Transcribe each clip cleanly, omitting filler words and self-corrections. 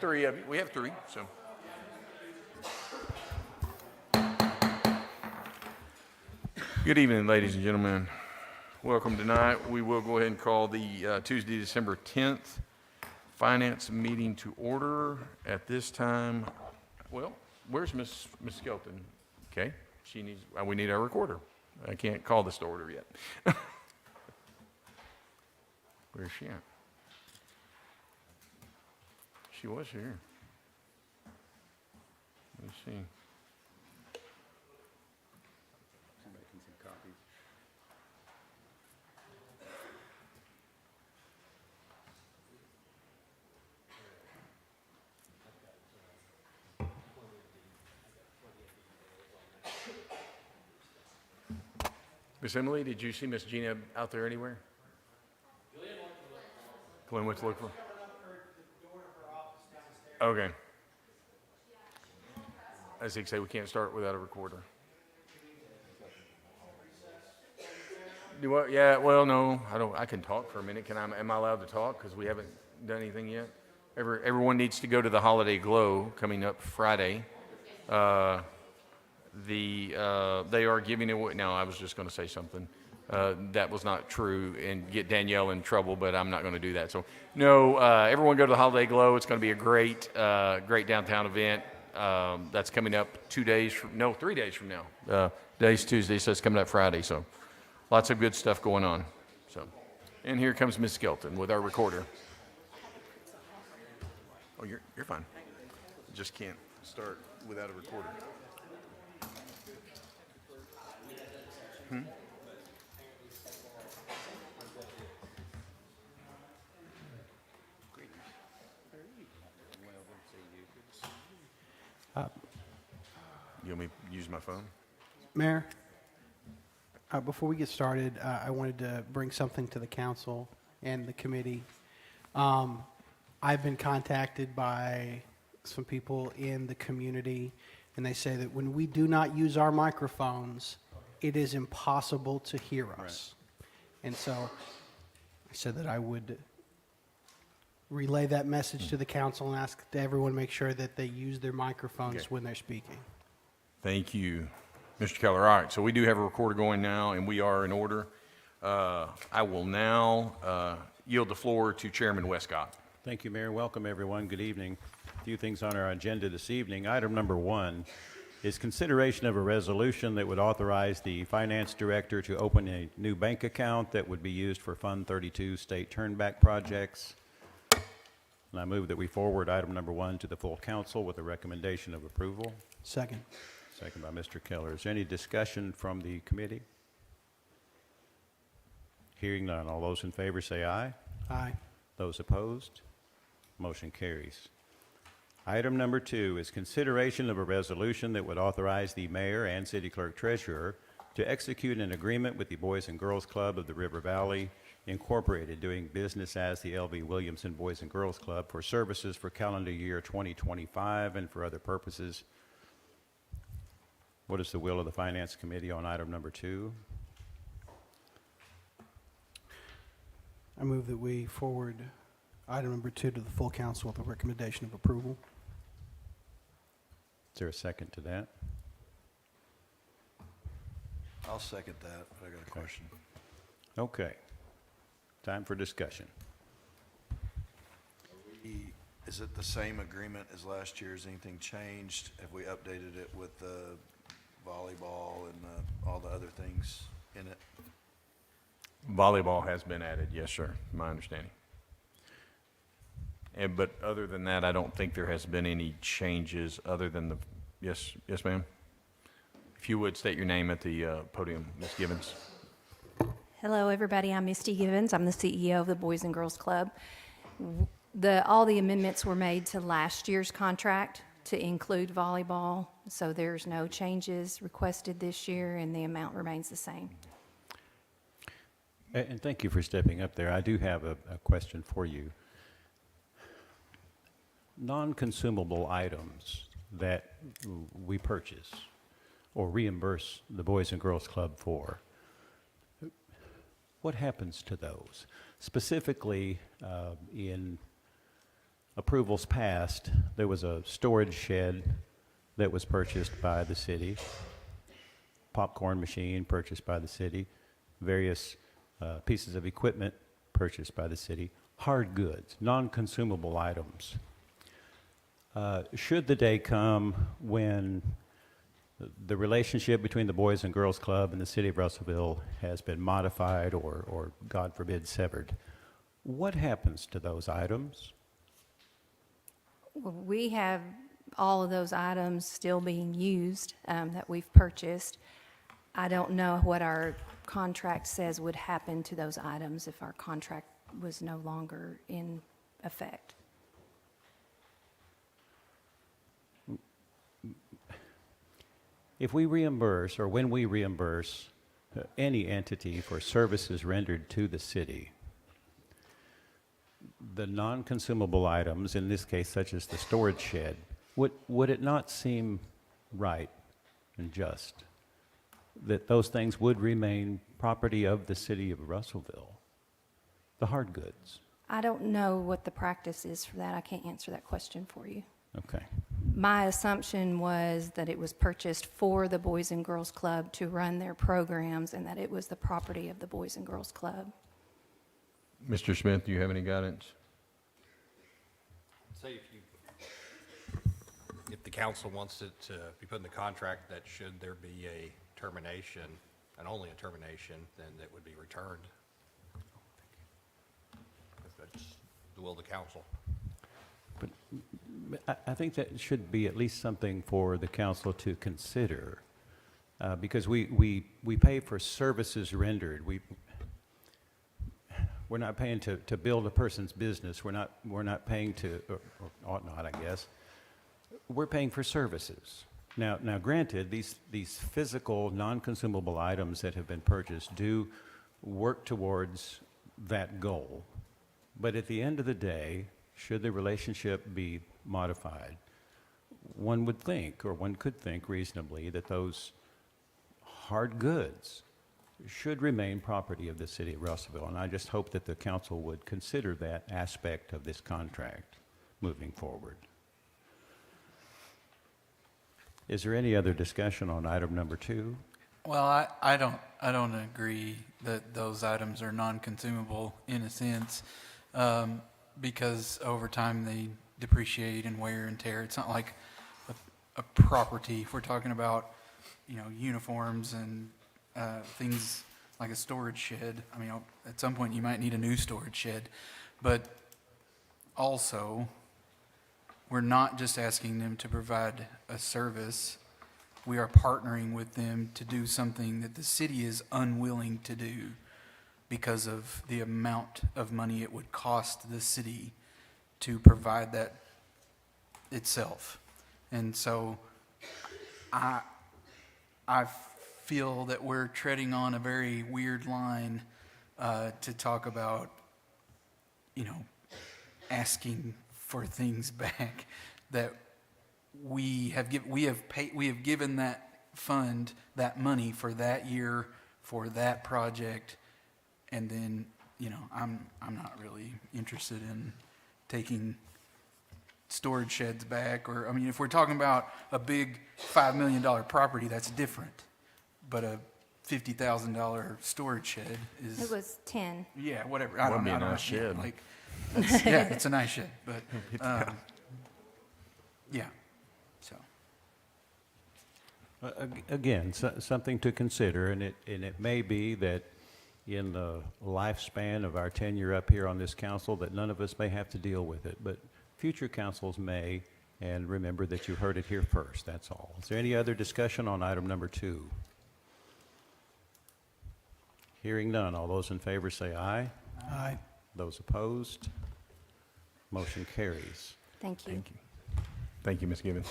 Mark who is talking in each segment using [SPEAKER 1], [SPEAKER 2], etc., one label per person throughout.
[SPEAKER 1] three of you. We have three, so. Good evening, ladies and gentlemen. Welcome tonight. We will go ahead and call the Tuesday, December 10th finance meeting to order at this time. Well, where's Miss Skelton? Okay, she needs. We need our recorder. I can't call this to order yet. Where's she at? She was here. Let me see.
[SPEAKER 2] Making some copies.
[SPEAKER 1] Miss Emily, did you see Miss Gina out there anywhere? Glenn went to look for. Okay. As they say, we can't start without a recorder. Do what? Yeah. Well, no, I don't. I can talk for a minute. Am I allowed to talk? Because we haven't done anything yet. Everyone needs to go to the Holiday Glow coming up Friday. They are giving away. No, I was just going to say something. That was not true and get Danielle in trouble, but I'm not going to do that. So, no, everyone go to the Holiday Glow. It's going to be a great downtown event. That's coming up 3 days from now. Today's Tuesday, so it's coming up Friday. So, lots of good stuff going on. So, and here comes Miss Skelton with our recorder. Oh, you're fine. Just can't start without a recorder. You want me to use my phone?
[SPEAKER 3] Mayor, before we get started, I wanted to bring something to the council and the committee. I've been contacted by some people in the community, and they say that when we do not use our microphones, it is impossible to hear us. Right. And so I said that I would relay that message to the council and ask everyone to make sure that they use their microphones when they're speaking.
[SPEAKER 1] Thank you, Mr. Keller. All right, so we do have a recorder going now, and we are in order. I will now yield the floor to Chairman Westcott.
[SPEAKER 2] Thank you, Mayor. Welcome, everyone. Good evening. A few things on our agenda this evening. Item number 1 is consideration of a resolution that would authorize the finance director to open a new bank account that would be used for Fund 32 state turnback projects. And I move that we forward item number 1 to the full council with a recommendation of approval.
[SPEAKER 3] Second.
[SPEAKER 2] Second by Mr. Keller. Is there any discussion from the committee? Hearing none. All those in favor say aye.
[SPEAKER 3] Aye.
[SPEAKER 2] Those opposed? Motion carries. Item number 2 is consideration of a resolution that would authorize the mayor and city clerk treasurer to execute an agreement with the Boys and Girls Club of the River Valley Incorporated, doing business as the L.V. Williamson Boys and Girls Club, for services for calendar year 2025 and for other purposes. What is the will of the Finance Committee on item number 2?
[SPEAKER 3] I move that we forward item number 2 to the full council with a recommendation of approval.
[SPEAKER 2] Is there a second to that?
[SPEAKER 4] I'll second that, but I got a question.
[SPEAKER 2] Okay. Time for discussion.
[SPEAKER 4] Is it the same agreement as last year? Has anything changed? Have we updated it with the volleyball and all the other things in it?
[SPEAKER 1] Volleyball has been added, yes, sir, my understanding. But other than that, I don't think there has been any changes other than the, yes, ma'am? If you would state your name at the podium, Ms. Gibbons.
[SPEAKER 5] Hello, everybody. I'm Misty Givens. I'm the CEO of the Boys and Girls Club. All the amendments were made to last year's contract to include volleyball, so there's no changes requested this year, and the amount remains the same.
[SPEAKER 2] And thank you for stepping up there. I do have a question for you. Non-consumable items that we purchase or reimburse the Boys and Girls Club for, what happens to those? Specifically, in approvals passed, there was a storage shed that was purchased by the city, popcorn machine purchased by the city, various pieces of equipment purchased by the city, hard goods, non-consumable items. Should the day come when the relationship between the Boys and Girls Club and the city of Russellville has been modified or God forbid, severed, what happens to those items?
[SPEAKER 5] Well, we have all of those items still being used that we've purchased. I don't know what our contract says would happen to those items if our contract was no longer in effect.
[SPEAKER 2] If we reimburse, or when we reimburse any entity for services rendered to the city, the non-consumable items, in this case such as the storage shed, would it not seem right and just that those things would remain property of the city of Russellville, the hard goods?
[SPEAKER 5] I don't know what the practice is for that. I can't answer that question for you.
[SPEAKER 2] Okay.
[SPEAKER 5] My assumption was that it was purchased for the Boys and Girls Club to run their programs and that it was the property of the Boys and Girls Club.
[SPEAKER 1] Mr. Smith, do you have any guidance?
[SPEAKER 6] Say if the council wants it to be put in the contract that should there be a termination, and only a termination, then it would be returned. If that's the will of the council.
[SPEAKER 2] But I think that should be at least something for the council to consider, because we pay for services rendered. We're not paying to build a person's business. We're not paying to, or ought not, I guess. We're paying for services. Now, granted, these physical, non-consumable items that have been purchased do work towards that goal. But at the end of the day, should the relationship be modified, one would think, or one could think reasonably, that those hard goods should remain property of the city of Russellville. And I just hope that the council would consider that aspect of this contract moving forward. Is there any other discussion on item number 2?
[SPEAKER 7] Well, I don't agree that those items are non-consumable in a sense, because over time they depreciate and wear and tear. It's not like a property. If we're talking about, uniforms and things like a storage shed, I mean, at some point you might need a new storage shed, but also we're not just asking them to provide a service. We are partnering with them to do something that the city is unwilling to do because of the amount of money it would cost the city to provide that itself. And so I feel that we're treading on a very weird line to talk about, asking for things back that we have given that fund that money for that year for that project, and then I'm not really interested in taking storage sheds back, or if we're talking about a big $5 million property, that's different, but a $50,000 storage shed is
[SPEAKER 5] It was 10.
[SPEAKER 7] yeah, whatever. I
[SPEAKER 1] Would
[SPEAKER 7] don't
[SPEAKER 1] be
[SPEAKER 7] know.
[SPEAKER 1] a nice shed.
[SPEAKER 7] Yeah, it's a nice shed, but yeah. So
[SPEAKER 2] Again, something to consider, and it may be that in the lifespan of our tenure up here on this council that none of us may have to deal with it, but future councils may, and remember that you heard it here first, that's all. Is there any other discussion on item number 2? Hearing none, all those in favor say aye.
[SPEAKER 3] Aye.
[SPEAKER 2] Those opposed, motion carries.
[SPEAKER 5] Thank you.
[SPEAKER 1] Thank you. Thank you, Ms. Gibbons.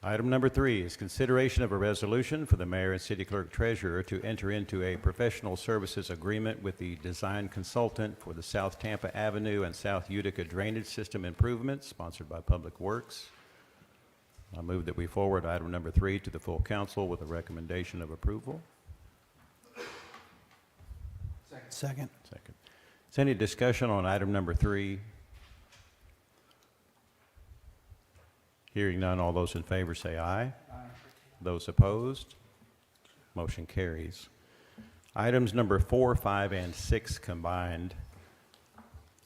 [SPEAKER 2] Item number 3 is consideration of a resolution for the mayor and city clerk treasurer to enter into a professional services agreement with the design consultant for the South Tampa Avenue and South Utica drainage system improvements, sponsored by Public Works. I move that we forward item number 3 to the full council with a recommendation of approval.
[SPEAKER 3] Second.
[SPEAKER 2] Second. Is any discussion on item number 3? Hearing none, all those in favor say aye. Aye. Those opposed, motion carries. Items number 4, 5, and 6 combined.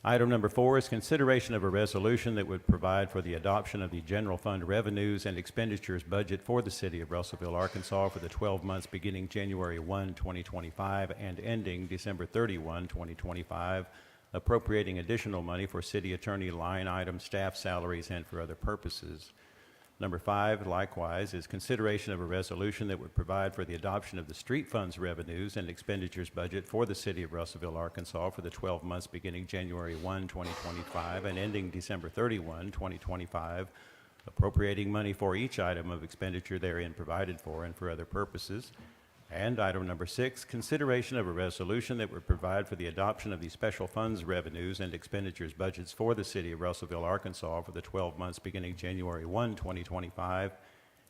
[SPEAKER 2] Item number 4 is consideration of a resolution that would provide for the adoption of the general fund revenues and expenditures budget for the city of Russellville, Arkansas for the 12 months beginning January 1, 2025 and ending December 31, 2025, appropriating additional money for city attorney line items, staff salaries, and for other purposes. Number 5, likewise, is consideration of a resolution that would provide for the adoption of the street funds revenues and expenditures budget for the city of Russellville, Arkansas for the 12 months beginning January 1, 2025 and ending December 31, 2025, appropriating money for each item of expenditure therein provided for and for other purposes. And item number 6, consideration of a resolution that would provide for the adoption of the special funds revenues and expenditures budgets for the city of Russellville, Arkansas for the 12 months beginning January 1, 2025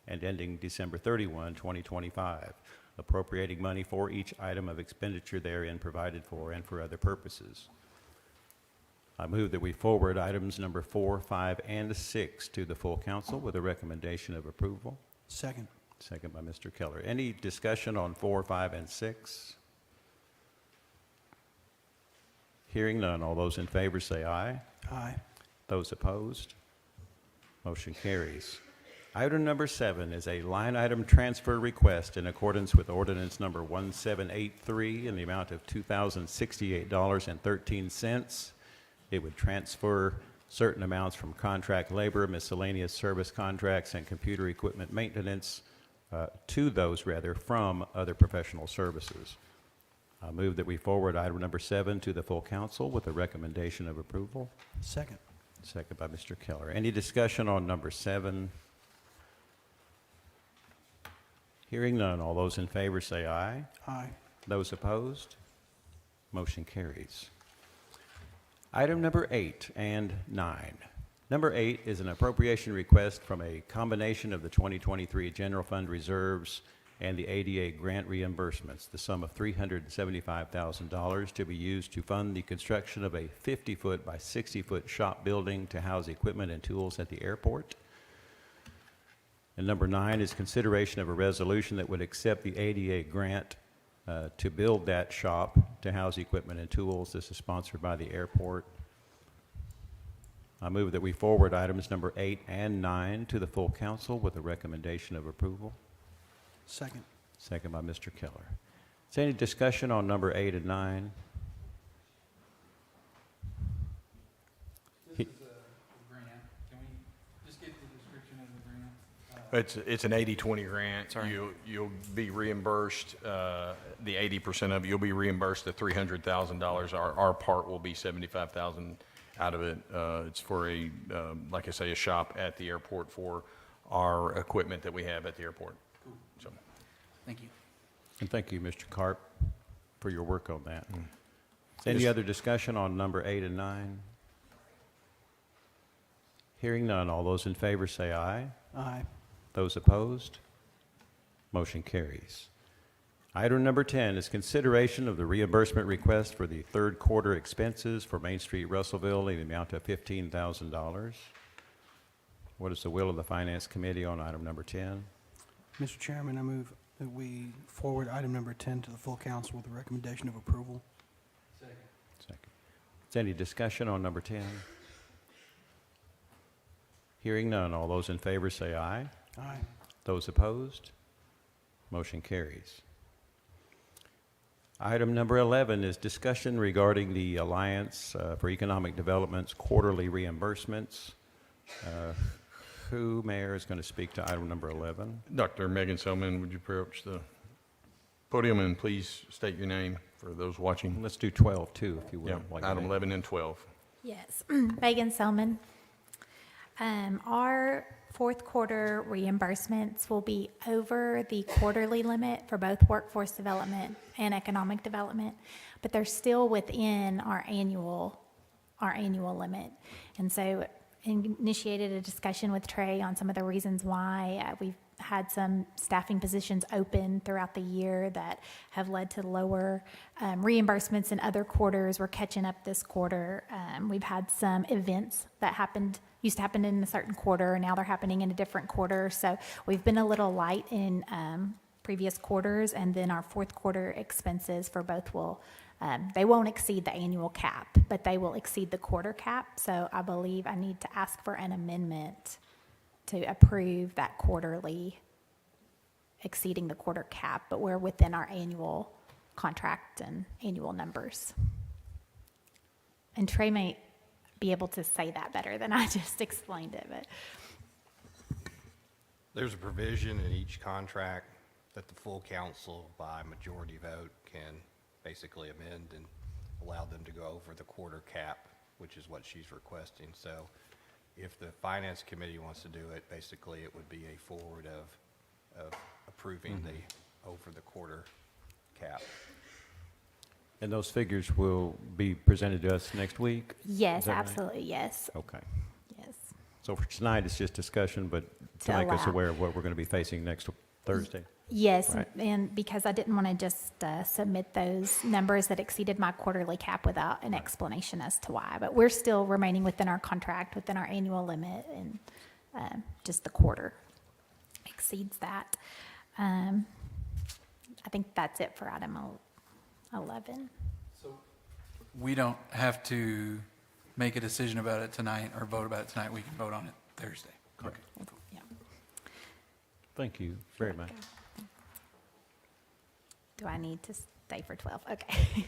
[SPEAKER 2] and ending December 31, 2025, appropriating money for each item of expenditure therein provided for and for other purposes. I move that we forward items number 4, 5, and 6 to the full council with a recommendation of approval.
[SPEAKER 3] Second.
[SPEAKER 2] Second by Mr. Keller. Any discussion on 4, 5, and 6? Hearing none, all those in favor say aye.
[SPEAKER 3] Aye.
[SPEAKER 2] Those opposed, motion carries. Item number 7 is a line item transfer request in accordance with ordinance number 1783 in the amount of $2,068.13. It would transfer certain amounts from contract labor, miscellaneous service contracts, and computer equipment maintenance from other professional services. I move that we forward item number 7 to the full council with a recommendation of approval.
[SPEAKER 3] Second.
[SPEAKER 2] Second by Mr. Keller. Any discussion on number 7? Hearing none, all those in favor say aye.
[SPEAKER 3] Aye.
[SPEAKER 2] Those opposed, motion carries. Item number 8 and 9. Number 8 is an appropriation request from a combination of the 2023 general fund reserves and the ADA grant reimbursements, the sum of $375,000 to be used to fund the construction of a 50-foot by 60-foot shop building to house equipment and tools at the airport. And number 9 is consideration of a resolution that would accept the ADA grant to build that shop to house equipment and tools. This is sponsored by the airport. I move that we forward items number 8 and 9 to the full council with a recommendation of approval.
[SPEAKER 3] Second.
[SPEAKER 2] Second by Mr. Keller. Is there any discussion on number 8 and 9?
[SPEAKER 7] This is a grant. Can we just get the description of the grant?
[SPEAKER 1] It's an 80-20 grant.
[SPEAKER 7] Sorry.
[SPEAKER 1] You'll be reimbursed, the 80% of it, you'll be reimbursed the $300,000. Our part will be $75,000 out of it. It's for like I say, a shop at the airport for our equipment that we have at the airport.
[SPEAKER 7] Cool.
[SPEAKER 1] So,
[SPEAKER 7] Thank you.
[SPEAKER 2] And thank you, Mr. Carp, for your work on that. Any other discussion on number 8 and 9? Hearing none, all those in favor say aye.
[SPEAKER 3] Aye.
[SPEAKER 2] Those opposed, motion carries. Item number 10 is consideration of the reimbursement request for the third quarter expenses for Main Street, Russellville, in the amount of $15,000. What is the will of the Finance Committee on item number 10?
[SPEAKER 3] Mr. Chairman, I move that we forward item number 10 to the full council with a recommendation of approval.
[SPEAKER 7] Second.
[SPEAKER 2] Second. Is there any discussion on number 10? Hearing none, all those in favor say aye.
[SPEAKER 3] Aye.
[SPEAKER 2] Those opposed, motion carries. Item number 11 is discussion regarding the Alliance for Economic Development's quarterly reimbursements. Who, Mayor, is going to speak to item number 11?
[SPEAKER 1] Dr. Megan Selman, would you approach the podium and please state your name for those watching?
[SPEAKER 2] Let's do 12 too, if you will.
[SPEAKER 1] Yeah,
[SPEAKER 2] like
[SPEAKER 1] item
[SPEAKER 2] that.
[SPEAKER 1] 11 and 12.
[SPEAKER 8] Yes, Megan Selman. Our fourth quarter reimbursements will be over the quarterly limit for both workforce development and economic development, but they're still within our annual limit. And so initiated a discussion with Trey on some of the reasons why we've had some staffing positions open throughout the year that have led to lower reimbursements in other quarters. We're catching up this quarter. We've had some events that used to happen in a certain quarter, and now they're happening in a different quarter. So we've been a little light in previous quarters, and then our fourth quarter expenses for both they won't exceed the annual cap, but they will exceed the quarter cap. So I believe I need to ask for an amendment to approve that quarterly exceeding the quarter cap, but we're within our annual contract and annual numbers. And Trey may be able to say that better than I just explained it, but.
[SPEAKER 6] There's a provision in each contract that the full council by majority vote can basically amend and allow them to go over the quarter cap, which is what she's requesting. So if the finance committee wants to do it, basically it would be a forward of approving the over the quarter cap.
[SPEAKER 2] And those figures will be presented to us next week?
[SPEAKER 8] Yes,
[SPEAKER 2] Is that right?
[SPEAKER 8] absolutely, yes,
[SPEAKER 2] Okay.
[SPEAKER 8] yes.
[SPEAKER 2] So for tonight, it's just discussion, but to
[SPEAKER 8] To
[SPEAKER 2] make us
[SPEAKER 8] allow.
[SPEAKER 2] aware of what we're going to be facing next Thursday.
[SPEAKER 8] Yes,
[SPEAKER 2] Right.
[SPEAKER 8] and because I didn't want to just submit those numbers that exceeded my quarterly cap without an explanation as to why. But we're still remaining within our contract, within our annual limit, and just the quarter exceeds that. I think that's it for item 11.
[SPEAKER 7] We don't have to make a decision about it tonight or vote about it tonight. We can vote on it Thursday.
[SPEAKER 2] Correct.
[SPEAKER 8] Yeah.
[SPEAKER 2] Thank you very much.
[SPEAKER 8] Do I need to stay for 12? Okay.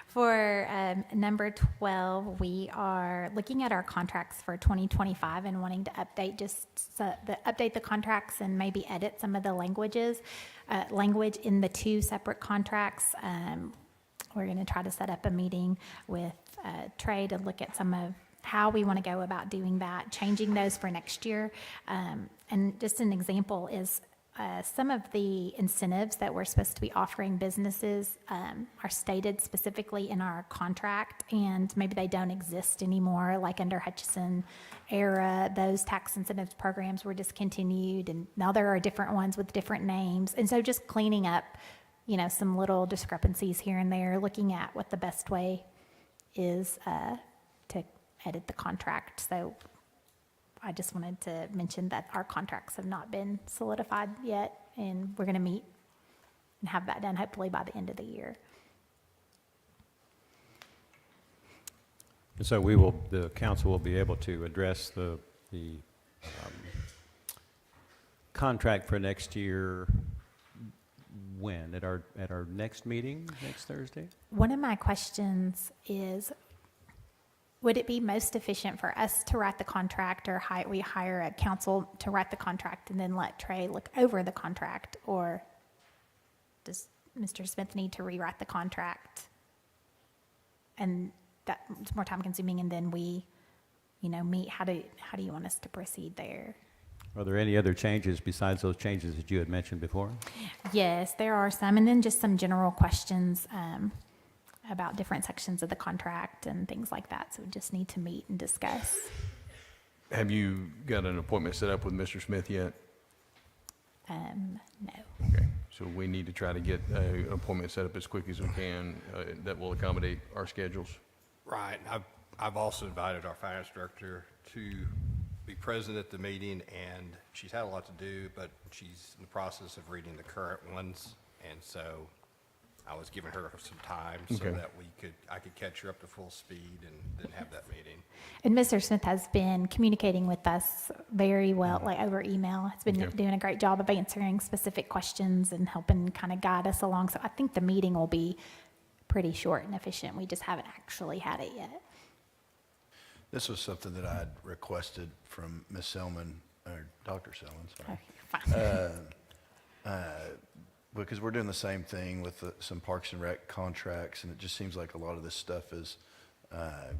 [SPEAKER 8] For number 12, we are looking at our contracts for 2025 and wanting to update update the contracts and maybe edit some of the language in the two separate contracts. We're going to try to set up a meeting with Trey to look at some of how we want to go about doing that, changing those for next year. And just an example is some of the incentives that we're supposed to be offering businesses are stated specifically in our contract, and maybe they don't exist anymore, like under Hutchison era, those tax incentives programs were discontinued, and now there are different ones with different names. And so just cleaning up, some little discrepancies here and there, looking at what the best way is to edit the contract. So I just wanted to mention that our contracts have not been solidified yet, and we're going to meet and have that done hopefully by the end of the year.
[SPEAKER 2] And so the council will be able to address the contract for next year when? At our next meeting, next Thursday?
[SPEAKER 8] One of my questions is, would it be most efficient for us to write the contract, or we hire a counsel to write the contract and then let Trey look over the contract? Or does Mr. Smith need to rewrite the contract? And that's more time consuming, and then we, meet. How do you want us to proceed there?
[SPEAKER 2] Are there any other changes besides those changes that you had mentioned before?
[SPEAKER 8] Yes, there are some, and then just some general questions about different sections of the contract and things like that. So we just need to meet and discuss.
[SPEAKER 1] Have you got an appointment set up with Mr. Smith yet?
[SPEAKER 8] No.
[SPEAKER 1] Okay, so we need to try to get an appointment set up as quick as we can that will accommodate our schedules.
[SPEAKER 6] Right. I've also invited our finance director to be present at the meeting, and she's had a lot to do, but she's in the process of reading the current ones, and so I was giving her some time so
[SPEAKER 1] Okay.
[SPEAKER 6] that I could catch her up to full speed and then have that meeting.
[SPEAKER 8] And Mr. Smith has been communicating with us very well, like over email. Has been
[SPEAKER 1] Okay.
[SPEAKER 8] doing a great job of answering specific questions and helping kind of guide us along. So I think the meeting will be pretty short and efficient. We just haven't actually had it yet.
[SPEAKER 4] This was something that I'd requested from Ms. Selman, or Dr. Selman, sorry.
[SPEAKER 8] Okay, fine.
[SPEAKER 4] Because we're doing the same thing with some Parks and Rec contracts, and it just seems like a lot of this stuff has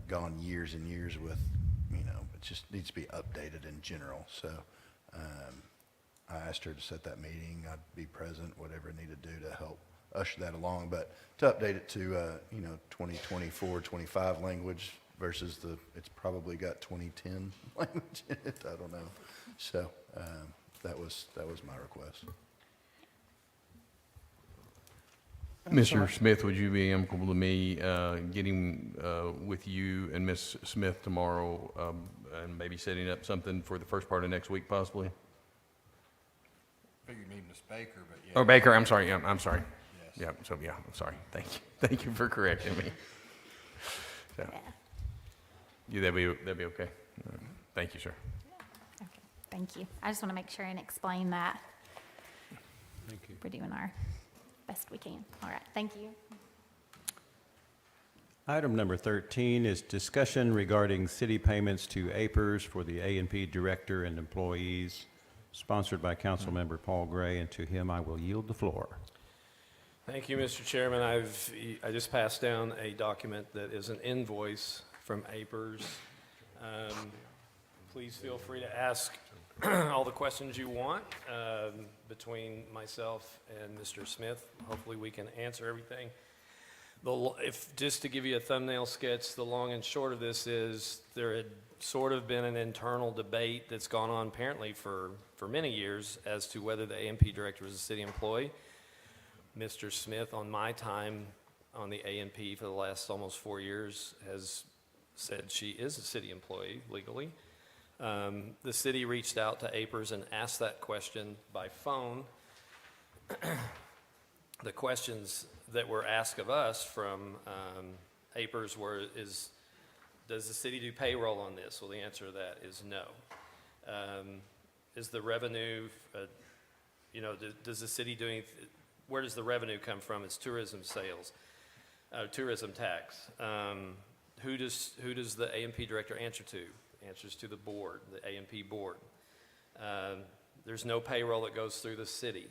[SPEAKER 4] gone years and years with, it just needs to be updated in general. So I asked her to set that meeting. I'd be present, whatever I need to do to help usher that along. But to update it to, 2024, 25 language versus it's probably got 2010 language in it. I don't know. So That was my request.
[SPEAKER 1] Mr. Smith, would you be amicable to me getting with you and Ms. Smith tomorrow and maybe setting up something for the first part of next week possibly?
[SPEAKER 6] Figure you need Ms. Baker, but yeah.
[SPEAKER 1] Oh, Baker, I'm sorry. I'm sorry.
[SPEAKER 6] Yes.
[SPEAKER 1] Yeah, so yeah, I'm sorry. Thank you. Thank you for correcting me. So, yeah, that'd be okay. All right. Thank you, sir.
[SPEAKER 8] Okay, thank you. I just want to make sure and explain that.
[SPEAKER 2] Thank you.
[SPEAKER 8] We're doing our best we can. All right, thank you.
[SPEAKER 2] Item number 13 is discussion regarding city payments to APERS for the A&P director and employees, sponsored by Councilmember Paul Gray, and to him I will yield the floor.
[SPEAKER 9] Thank you, Mr. Chairman. I just passed down a document that is an invoice from APERS. Please feel free to ask all the questions you want between myself and Mr. Smith. Hopefully, we can answer everything. Just to give you a thumbnail sketch, the long and short of this is there had sort of been an internal debate that's gone on apparently for many years as to whether the A&P director was a city employee. Mr. Smith, on my time on the A&P for the last almost 4 years, has said she is a city employee legally. The city reached out to APERS and asked that question by phone. The questions that were asked of us from APERS does the city do payroll on this? Well, the answer to that is no. Is the revenue, does the city do anything? Where does the revenue come from? It's tourism sales, tourism tax. Who does the A&P director answer to? Answers to the board, the A&P board. There's no payroll that goes through the city.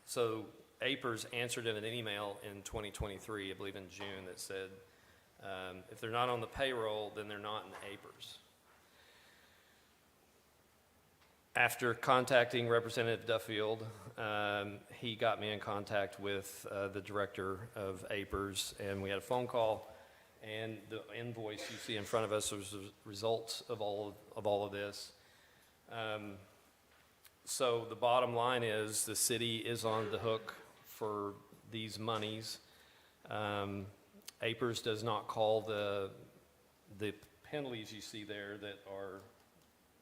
[SPEAKER 9] So APERS answered in an email in 2023, I believe in June, that said, if they're not on the payroll, then they're not in APERS. After contacting Representative Duffield, he got me in contact with the director of APERS, and we had a phone call, and the invoice you see in front of us was the results of all of this. So the bottom line is the city is on the hook for these monies. APERS does not call the penalties you see there that are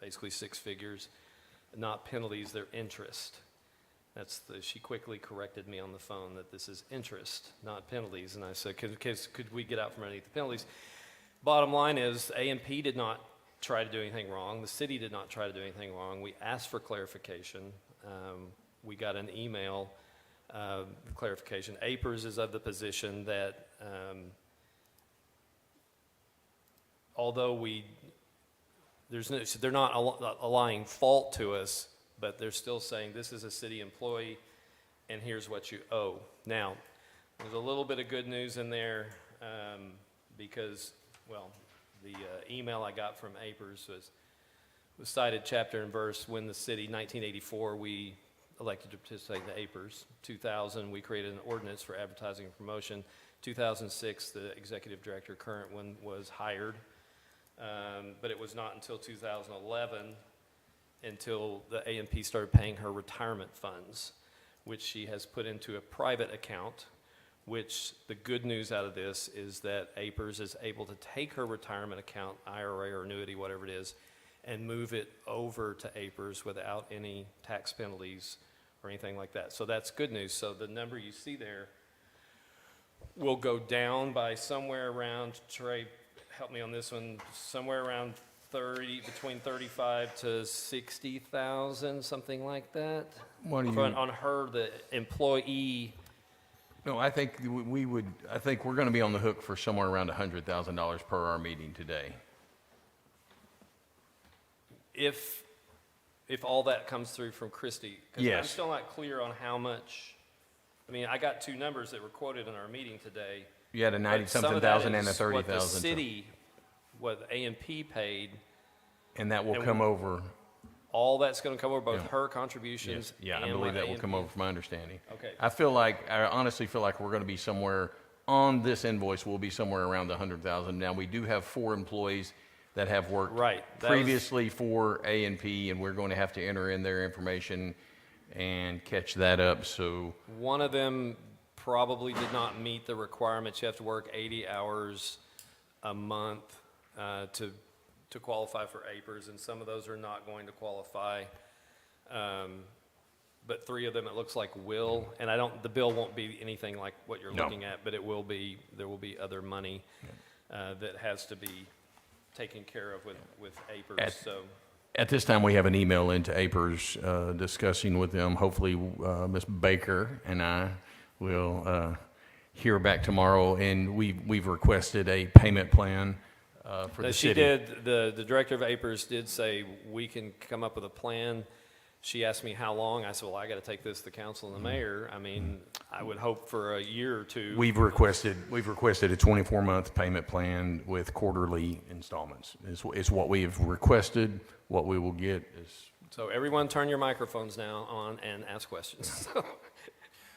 [SPEAKER 9] basically 6 figures, not penalties, they're interest. She quickly corrected me on the phone that this is interest, not penalties. And I said, could we get out from underneath the penalties? Bottom line is A&P did not try to do anything wrong. The city did not try to do anything wrong. We asked for clarification. We got an email clarification. APERS is of the position that although they're not allying fault to us, but they're still saying this is a city employee and here's what you owe. Now, there's a little bit of good news in there because, well, the email I got from APERS was cited chapter and verse when the city, 1984, we elected to participate in the APERS. 2000, we created an ordinance for advertising and promotion. 2006, the executive director, current one, was hired. But it was not until 2011 until the A&P started paying her retirement funds, which she has put into a private account, which the good news out of this is that APERS is able to take her retirement account, IRA or annuity, whatever it is, and move it over to APERS without any tax penalties or anything like that. So that's good news. So the number you see there will go down by somewhere around, Trey, help me on this one, somewhere around between 35 to 60,000, something like that.
[SPEAKER 1] What do you?
[SPEAKER 9] On her, the employee.
[SPEAKER 1] No, I think I think we're going to be on the hook for somewhere around $100,000 per our meeting today.
[SPEAKER 9] If all that comes through from Christie. 'Cause I'm
[SPEAKER 1] Yes.
[SPEAKER 9] still not clear on how much. I mean, I got 2 numbers that were quoted in our meeting today.
[SPEAKER 1] You had a
[SPEAKER 9] but
[SPEAKER 1] 90-something
[SPEAKER 9] some of that
[SPEAKER 1] thousand and a
[SPEAKER 9] is
[SPEAKER 1] 30,000.
[SPEAKER 9] What the city, what A&P paid,
[SPEAKER 1] and that will
[SPEAKER 9] and
[SPEAKER 1] come over.
[SPEAKER 9] all that's going to come over both
[SPEAKER 1] Yeah.
[SPEAKER 9] her contributions.
[SPEAKER 1] Yeah, I
[SPEAKER 9] and
[SPEAKER 1] believe
[SPEAKER 9] what
[SPEAKER 1] that will come
[SPEAKER 9] A&P
[SPEAKER 1] over from my understanding.
[SPEAKER 9] Okay.
[SPEAKER 1] I honestly feel like we're going to be somewhere on this invoice. We'll be somewhere around the 100,000. Now we do have 4 employees that have worked
[SPEAKER 9] Right. That was-
[SPEAKER 1] previously for A&P, and we're going to have to enter in their information and catch that up. So
[SPEAKER 9] One of them probably did not meet the requirements. You have to work 80 hours a month to qualify for APRS, and some of those are not going to qualify. But 3 of them, it looks like will, and the bill won't be anything like what you're
[SPEAKER 1] No.
[SPEAKER 9] looking at, but there will be other money that has to be taken care of with APRS, so.
[SPEAKER 1] at this time, we have an email into APRS discussing with them. Hopefully, Ms. Baker and I will hear back tomorrow, and we've requested a payment plan for the
[SPEAKER 9] She
[SPEAKER 1] city.
[SPEAKER 9] did, the director of APRS did say, we can come up with a plan. She asked me how long. I said, well, I got to take this to the council and the mayor. I mean, I would hope for a year or two.
[SPEAKER 1] We've requested a 24-month payment plan with quarterly installments. It's what we have requested. What we will get is,
[SPEAKER 9] So everyone turn your microphones now on and ask questions.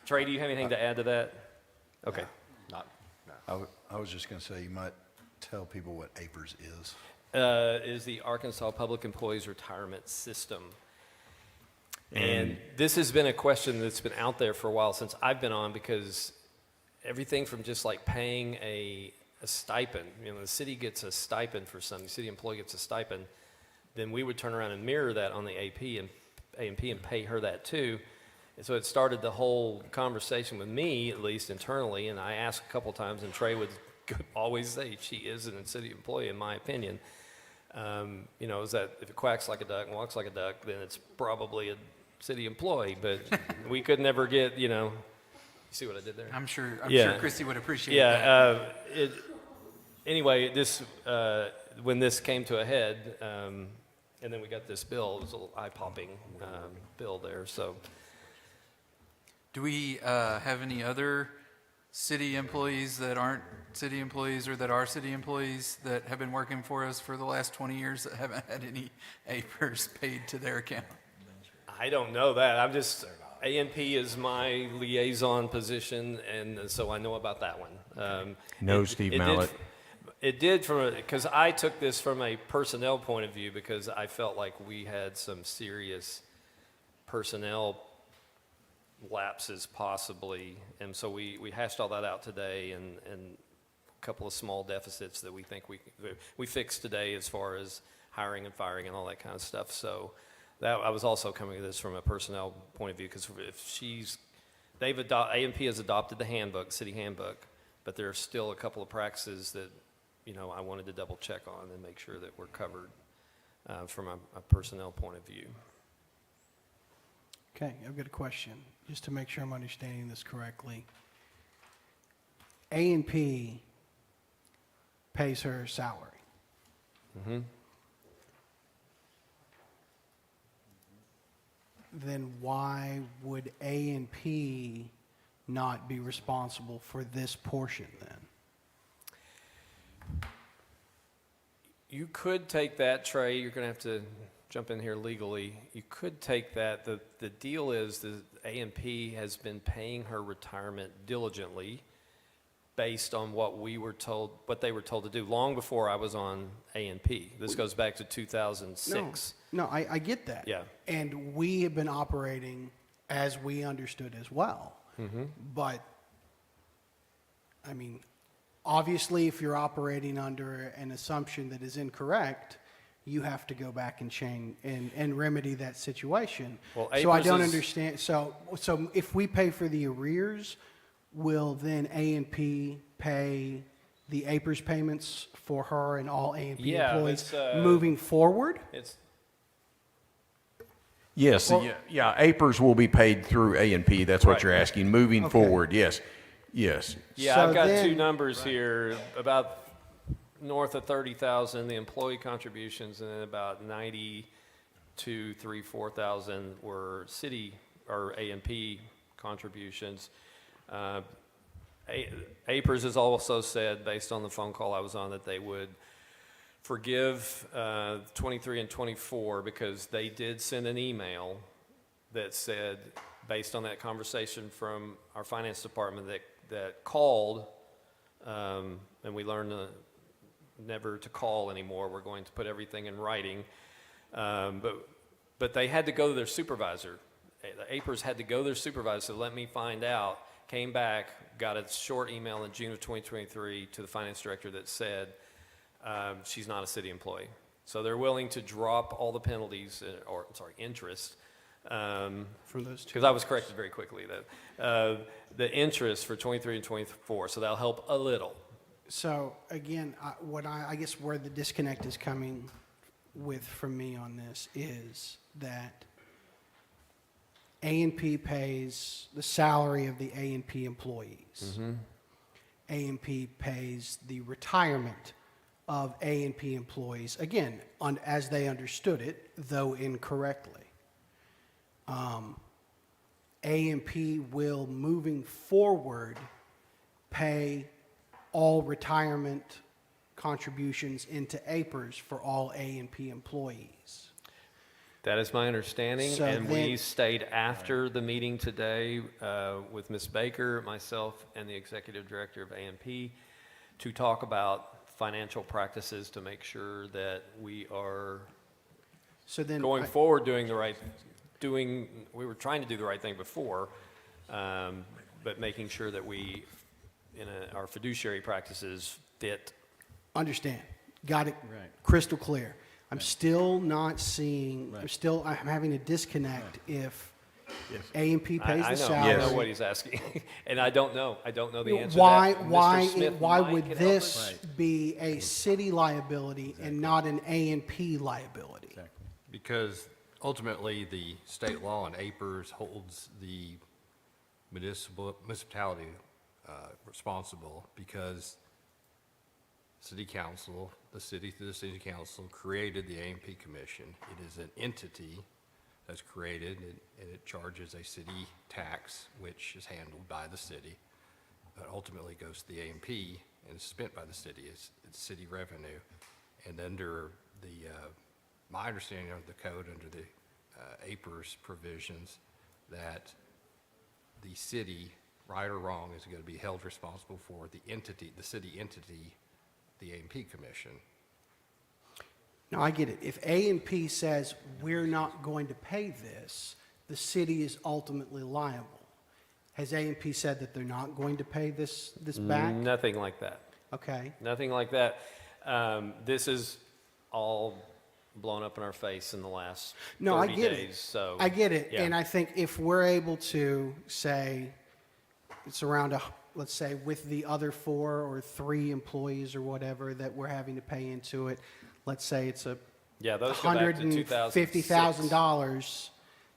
[SPEAKER 9] Trey, do you have anything to add to that? Okay.
[SPEAKER 6] Not, no.
[SPEAKER 4] I was just going to say, you might tell people what APRS is.
[SPEAKER 9] Is the Arkansas Public Employees Retirement System. And this has been a question that's been out there for a while since I've been on, because everything from just like paying a stipend, the city gets a stipend for something, the city employee gets a stipend, then we would turn around and mirror that on the A&P and pay her that too. And so it started the whole conversation with me, at least internally, and I asked a couple times, and Trey would always say she is a city employee, in my opinion. Is that if it quacks like a duck and walks like a duck, then it's probably a city employee, but we could never get, you see what I did there?
[SPEAKER 7] I'm sure
[SPEAKER 9] Yeah.
[SPEAKER 7] Christy would appreciate that.
[SPEAKER 9] Yeah, anyway, this, when this came to a head, and then we got this bill, it was a little eye-popping bill there, so.
[SPEAKER 7] Do we have any other city employees that aren't city employees or that are city employees that have been working for us for the last 20 years that haven't had any APRS paid to their account?
[SPEAKER 9] I don't know that. I'm just, A&P is my liaison position, and so I know about that one.
[SPEAKER 1] No, Steve Mallett.
[SPEAKER 9] It did because I took this from a personnel point of view, because I felt like we had some serious personnel lapses possibly, and so we hashed all that out today, and a couple of small deficits that we think we fixed today as far as hiring and firing and all that kind of stuff. So that I was also coming at this from a personnel point of view, because if A&P has adopted the handbook, city handbook, but there are still a couple of practices that I wanted to double check on and make sure that we're covered from a personnel point of view.
[SPEAKER 3] Okay, I've got a question, just to make sure I'm understanding this correctly. A&P pays her salary.
[SPEAKER 9] Mm-hmm.
[SPEAKER 3] Then why would A&P not be responsible for this portion then?
[SPEAKER 9] You could take that, Trey. You're going to have to jump in here legally. You could take that. The deal is the A&P has been paying her retirement diligently based on what they were told to do long before I was on A&P. This goes back to 2006.
[SPEAKER 3] No, I get that.
[SPEAKER 9] Yeah.
[SPEAKER 3] And we have been operating as we understood as well.
[SPEAKER 9] Mm-hmm.
[SPEAKER 3] But, obviously, if you're operating under an assumption that is incorrect, you have to go back and change and remedy that situation.
[SPEAKER 9] Well,
[SPEAKER 3] so I
[SPEAKER 9] APRS
[SPEAKER 3] don't
[SPEAKER 9] is-
[SPEAKER 3] understand. So if we pay for the arrears, will then A&P pay the APRS payments for her and all A&P
[SPEAKER 9] Yeah,
[SPEAKER 3] employees
[SPEAKER 9] it's,
[SPEAKER 3] moving forward?
[SPEAKER 9] It's
[SPEAKER 1] yes,
[SPEAKER 3] Well-
[SPEAKER 1] yeah, APRS will be paid through A&P. That's what
[SPEAKER 9] Right.
[SPEAKER 1] you're asking. Moving
[SPEAKER 3] Okay.
[SPEAKER 1] forward, yes.
[SPEAKER 9] Yeah,
[SPEAKER 3] So
[SPEAKER 9] I've got two
[SPEAKER 3] then-
[SPEAKER 9] numbers here, about north of 30,000, the employee contributions, and then about 4,000 were city or A&P contributions. APRS has also said, based on the phone call I was on, that they would forgive 23 and 24, because they did send an email that said, based on that conversation from our finance department that called, and we learned never to call anymore. We're going to put everything in writing. But they had to go to their supervisor. The APERS had to go to their supervisor to let me find out, came back, got a short email in June of 2023 to the finance director that said she's not a city employee. So they're willing to drop all the penalties, interest.
[SPEAKER 3] For those two.
[SPEAKER 9] Because I was corrected very quickly, the interest for 23 and 24, so that'll help a little.
[SPEAKER 3] So again, I guess where the disconnect is coming from me on this is that A&P pays the salary of the A&P employees. A&P pays the retirement of A&P employees, again, as they understood it, though incorrectly. A&P will, moving forward, pay all retirement contributions into APERS for all A&P employees.
[SPEAKER 9] That is my understanding,
[SPEAKER 3] So
[SPEAKER 9] and
[SPEAKER 3] then-
[SPEAKER 9] we stayed after the meeting today with Ms. Baker, myself, and the executive director of A&P to talk about financial practices to make sure that we are
[SPEAKER 3] So then,
[SPEAKER 9] going forward we were trying to do the right thing before, but making sure that we, our fiduciary practices fit.
[SPEAKER 3] understand, got it
[SPEAKER 2] Right.
[SPEAKER 3] crystal clear. I'm still not seeing, I'm having a disconnect if A&P pays
[SPEAKER 9] I
[SPEAKER 3] the
[SPEAKER 9] know,
[SPEAKER 3] salary.
[SPEAKER 9] I know what he's asking, and I don't know the answer
[SPEAKER 3] Why,
[SPEAKER 9] to that.
[SPEAKER 3] why,
[SPEAKER 9] Mr. Smith
[SPEAKER 3] why
[SPEAKER 9] might
[SPEAKER 3] would
[SPEAKER 9] can help us.
[SPEAKER 3] this be a city liability and not an A&P liability?
[SPEAKER 2] Exactly.
[SPEAKER 6] Because ultimately, the state law and APERS holds the municipality responsible because city council, the city through the city council created the A&P Commission. It is an entity that's created and it charges a city tax, which is handled by the city, but ultimately goes to the A&P and is spent by the city. It's city revenue. And under the, my understanding of the code, under the APERS provisions, that the city, right or wrong, is going to be held responsible for the entity, the city entity, the A&P Commission.
[SPEAKER 3] Now, I get it. If A&P says we're not going to pay this, the city is ultimately liable. Has A&P said that they're not going to pay this back?
[SPEAKER 9] Nothing like that.
[SPEAKER 3] Okay.
[SPEAKER 9] Nothing like that. This is all blown up in our face in the last 30
[SPEAKER 3] No, I get
[SPEAKER 9] days.
[SPEAKER 3] it.
[SPEAKER 9] So
[SPEAKER 3] I get it.
[SPEAKER 9] yeah.
[SPEAKER 3] And I think if we're able to say it's around, let's say with the other 4 or 3 employees or whatever that we're having to pay into it, let's say it's
[SPEAKER 9] Yeah, those go back to 2006.
[SPEAKER 3] $150,000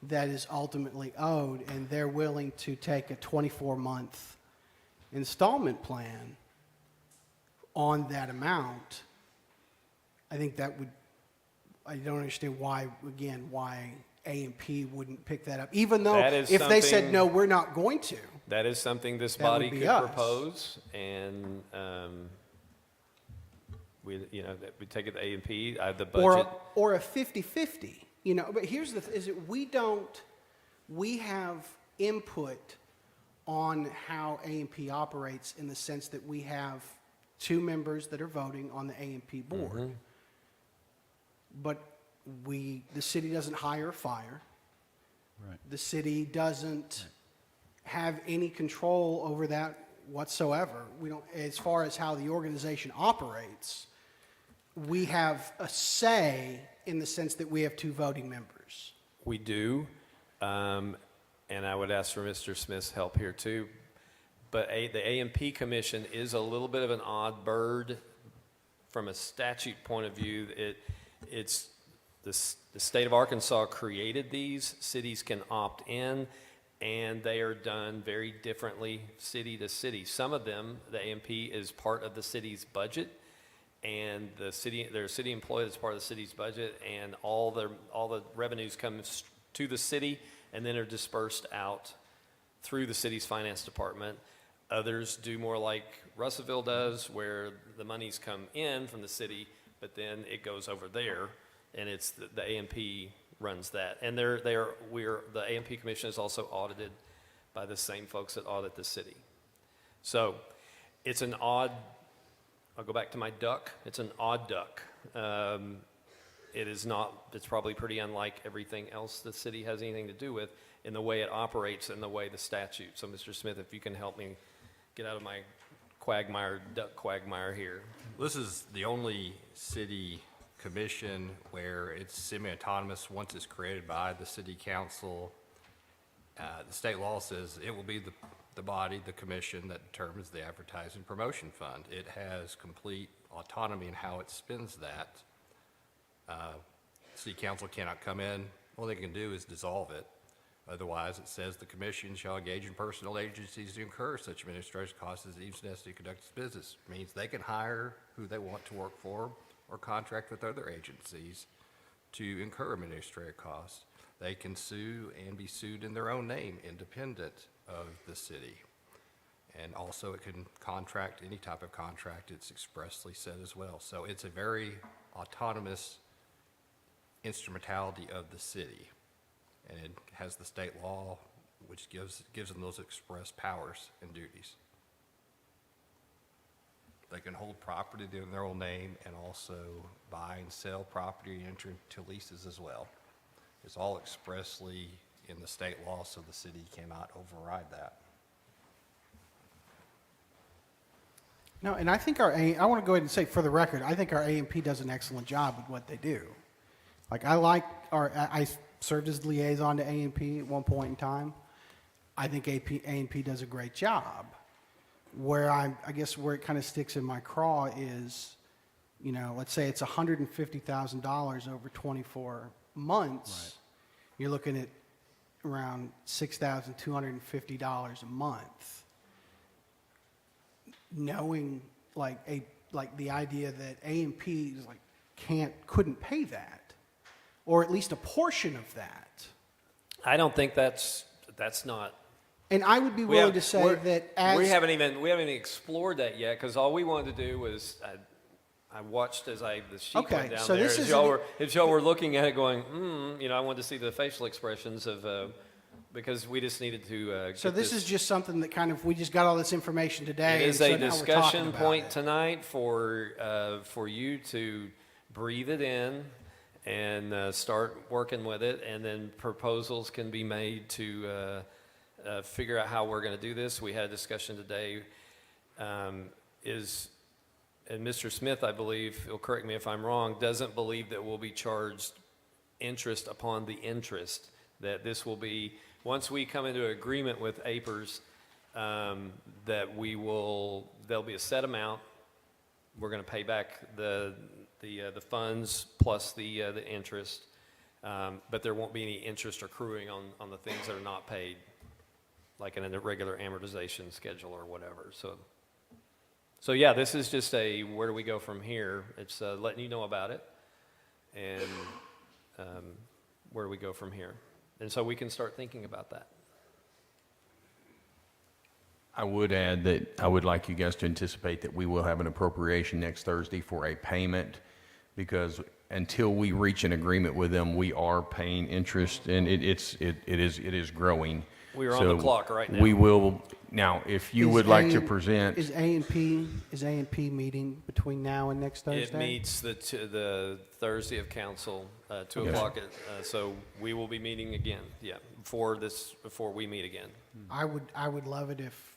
[SPEAKER 3] that is ultimately owed, and they're willing to take a 24-month installment plan on that amount. I think that would, I don't understand why A&P wouldn't pick that up, even though
[SPEAKER 9] That is
[SPEAKER 3] if they said,
[SPEAKER 9] something-
[SPEAKER 3] no, we're not going to.
[SPEAKER 9] That is something this
[SPEAKER 3] That would
[SPEAKER 9] body
[SPEAKER 3] be
[SPEAKER 9] could
[SPEAKER 3] us.
[SPEAKER 9] propose, and that we take it to A&P, the budget.
[SPEAKER 3] Or a 50-50, but here's is it we have input on how A&P operates in the sense that we have 2 members that are voting on the A&P board. But the city doesn't hire or fire.
[SPEAKER 2] Right.
[SPEAKER 3] The city doesn't have any control over that whatsoever. We don't, as far as how the organization operates, we have a say in the sense that we have 2 voting members.
[SPEAKER 9] We do, and I would ask for Mr. Smith's help here too. But the A&P Commission is a little bit of an odd bird from a statute point of view. It's the state of Arkansas created these. Cities can opt in, and they are done very differently city to city. Some of them, the A&P is part of the city's budget, and they're a city employee that's part of the city's budget, and all the revenues come to the city and then are dispersed out through the city's finance department. Others do more like Russellville does, where the monies come in from the city, but then it goes over there, and it's the A&P runs that. And the A&P Commission is also audited by the same folks that audit the city. So it's an odd I'll go back to my duck. It's an odd duck. It is not, it's probably pretty unlike everything else the city has anything to do with in the way it operates and the way the statute. So Mr. Smith, if you can help me get out of my duck quagmire here.
[SPEAKER 6] This is the only city commission where it's semi-autonomous once it's created by the city council. The state law says it will be the body, the commission, that determines the advertising promotion fund. It has complete autonomy in how it spends that. City council cannot come in. All they can do is dissolve it. Otherwise, it says the commission shall engage in personnel agencies to incur such administrative costs as deems necessary to conduct its business. Means they can hire who they want to work for or contract with other agencies to incur administrative costs. They can sue and be sued in their own name, independent of the city. And also it can contract any type of contract, it's expressly said as well. So it's a very autonomous instrumentality of the city. And it has the state law, which gives them those express powers and duties. They can hold property in their own name and also buy and sell property and enter into leases as well. It's all expressly in the state law, so the city cannot override that.
[SPEAKER 3] No, and I think I want to go ahead and say for the record, I think our A&P does an excellent job with what they do. Like I served as liaison to A&P at one point in time. I think A&P does a great job. Where I guess where it kind of sticks in my craw is, you know, let's say it's $150,000 over 24 months. Right. You're looking at around $6,250 a month. Knowing like the idea that A&P is couldn't pay that, or at least a portion of that.
[SPEAKER 9] I don't think that's not.
[SPEAKER 3] And I would be willing to say that as
[SPEAKER 9] we haven't even explored that yet, because all we wanted to do was I watched as the sheet
[SPEAKER 3] Okay,
[SPEAKER 9] went down
[SPEAKER 3] so
[SPEAKER 9] there.
[SPEAKER 3] this
[SPEAKER 9] As
[SPEAKER 3] is
[SPEAKER 9] y'all were looking at it, going, you know, I wanted to see the facial expressions of because we just needed to.
[SPEAKER 3] So this is just something that kind of we just got all this information today.
[SPEAKER 9] It is
[SPEAKER 3] and so
[SPEAKER 9] a
[SPEAKER 3] now we're
[SPEAKER 9] discussion
[SPEAKER 3] talking about
[SPEAKER 9] point
[SPEAKER 3] it.
[SPEAKER 9] tonight for you to breathe it in and start working with it, and then proposals can be made to figure out how we're going to do this. We had a discussion today. And Mr. Smith, I believe, he'll correct me if I'm wrong, doesn't believe that we'll be charged interest upon the interest. That this will be, once we come into agreement with APERS, that there'll be a set amount. We're going to pay back the funds plus the interest, but there won't be any interest accruing on the things that are not paid, like in a regular amortization schedule or whatever. So yeah, this is just where do we go from here? It's letting you know about it, and where do we go from here? And so we can start thinking about that.
[SPEAKER 1] I would add that I would like you guys to anticipate that we will have an appropriation next Thursday for a payment, because until we reach an agreement with them, we are paying interest, and it is growing.
[SPEAKER 9] We are on the clock right now.
[SPEAKER 1] We will now. If you would like to present,
[SPEAKER 3] is A&P meeting between now and next Thursday?
[SPEAKER 9] It meets the Thursday of council, 2
[SPEAKER 1] Yes.
[SPEAKER 9] o'clock. So we will be meeting again. Yeah, before we meet again.
[SPEAKER 3] I would love it if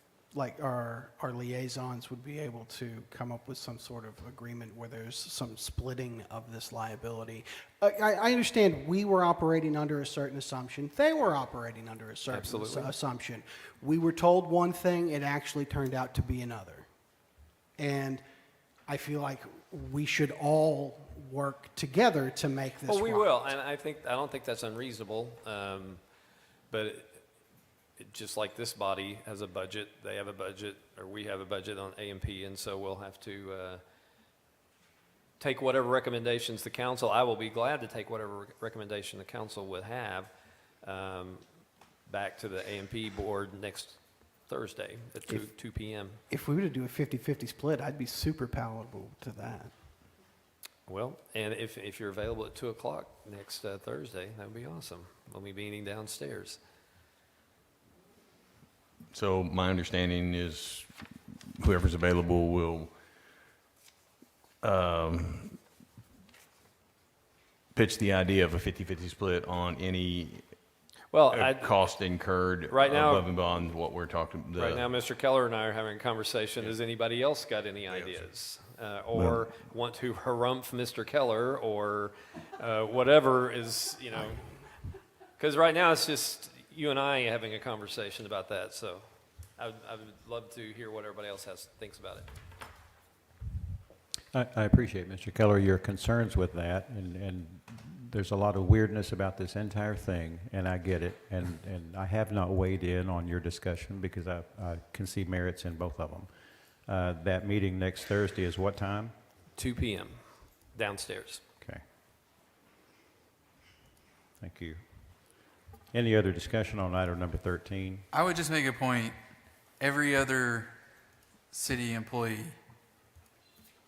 [SPEAKER 3] our liaisons would be able to come up with some sort of agreement where there's some splitting of this liability. I understand we were operating under a certain assumption. They were operating under a certain
[SPEAKER 9] Absolutely.
[SPEAKER 3] assumption. We were told one thing, it actually turned out to be another. And I feel like we should all work together to make this
[SPEAKER 9] Well, we
[SPEAKER 3] right.
[SPEAKER 9] will, and I don't think that's unreasonable. But just like this body has a budget, they have a budget, or we have a budget on A&P, and so we'll have to take whatever recommendations the council. I will be glad to take whatever recommendation the council would have back to the A&P board next Thursday at 2 p.m.
[SPEAKER 3] If we were to do a 50-50 split, I'd be super palatable to that.
[SPEAKER 9] Well, and if you're available at 2 o'clock next Thursday, that would be awesome. We'll be meeting downstairs.
[SPEAKER 1] so my understanding is whoever's available will pitch the idea of a 50-50 split on any
[SPEAKER 9] Well,
[SPEAKER 1] cost incurred
[SPEAKER 9] Right now-
[SPEAKER 1] above and beyond what we're talking.
[SPEAKER 9] right now, Mr. Keller and I are having a conversation. Has anybody else got any ideas? Or want to harumph Mr. Keller or whatever is, because right now it's just you and I having a conversation about that. So I would love to hear what everybody else thinks about it.
[SPEAKER 2] I appreciate, Mr. Keller, your concerns with that, and there's a lot of weirdness about this entire thing, and I get it, and I have not weighed in on your discussion because I can see merits in both of them. That meeting next Thursday is what time?
[SPEAKER 9] 2 p.m. downstairs.
[SPEAKER 2] Okay. Thank you. Any other discussion on item number 13?
[SPEAKER 7] I would just make a point. Every other city employee,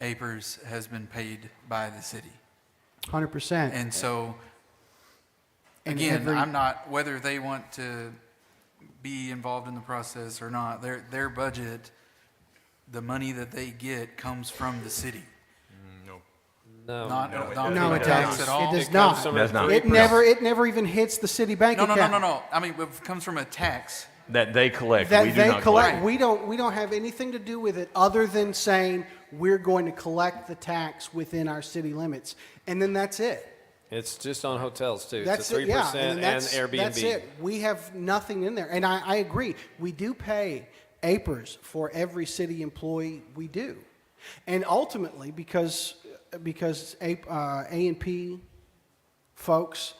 [SPEAKER 7] APERS, has been paid by the city.
[SPEAKER 3] 100%.
[SPEAKER 7] And so,
[SPEAKER 3] And
[SPEAKER 7] again,
[SPEAKER 3] every-
[SPEAKER 7] I'm not, whether they want to be involved in the process or not, their budget, the money that they get comes from the city.
[SPEAKER 9] No.
[SPEAKER 7] Not
[SPEAKER 3] No,
[SPEAKER 7] from
[SPEAKER 3] it
[SPEAKER 7] the tax
[SPEAKER 3] doesn't.
[SPEAKER 7] at all.
[SPEAKER 3] It does
[SPEAKER 9] It comes
[SPEAKER 3] not.
[SPEAKER 9] from
[SPEAKER 1] Does
[SPEAKER 9] a
[SPEAKER 1] not.
[SPEAKER 9] 3%.
[SPEAKER 3] It never even even hits the city bank
[SPEAKER 7] No,
[SPEAKER 3] account.
[SPEAKER 7] I mean, it comes from a tax.
[SPEAKER 1] That they collect.
[SPEAKER 3] That
[SPEAKER 1] we do
[SPEAKER 3] they
[SPEAKER 1] not
[SPEAKER 3] collect. We don't have anything to do with it other than saying we're going to collect the tax within our city limits, and then that's it.
[SPEAKER 9] It's just on hotels too.
[SPEAKER 3] That's
[SPEAKER 9] it's a 3%
[SPEAKER 3] it. Yeah, and that's
[SPEAKER 9] Airbnb.
[SPEAKER 3] That's it. We have nothing in there, and I agree. We do pay APERS for every city employee. We do, and ultimately because A&P folks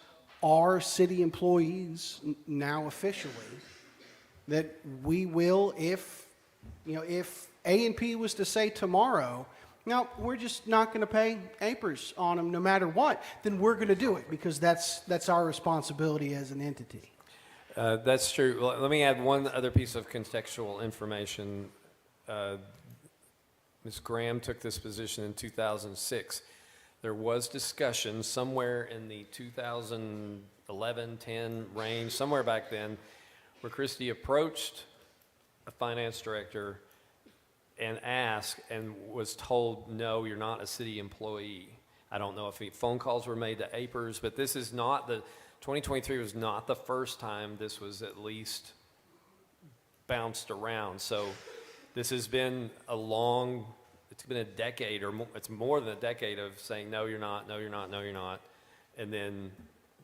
[SPEAKER 3] are city employees now officially, that we will, if A&P was to say tomorrow, no, we're just not going to pay APERS on them no matter what, then we're going to do it because that's our responsibility as an entity.
[SPEAKER 9] That's true. Well, let me add one other piece of contextual information. Ms. Graham took this position in 2006. There was discussion somewhere in the 2011-10 range, somewhere back then, where Christie approached a finance director and asked and was told, no, you're not a city employee. I don't know if phone calls were made to APERS, but this is not 2023 was not the first time this was at least bounced around. So this has been it's been a decade or more, it's more than a decade of saying, no, you're not, no, you're not, no, you're not. And then,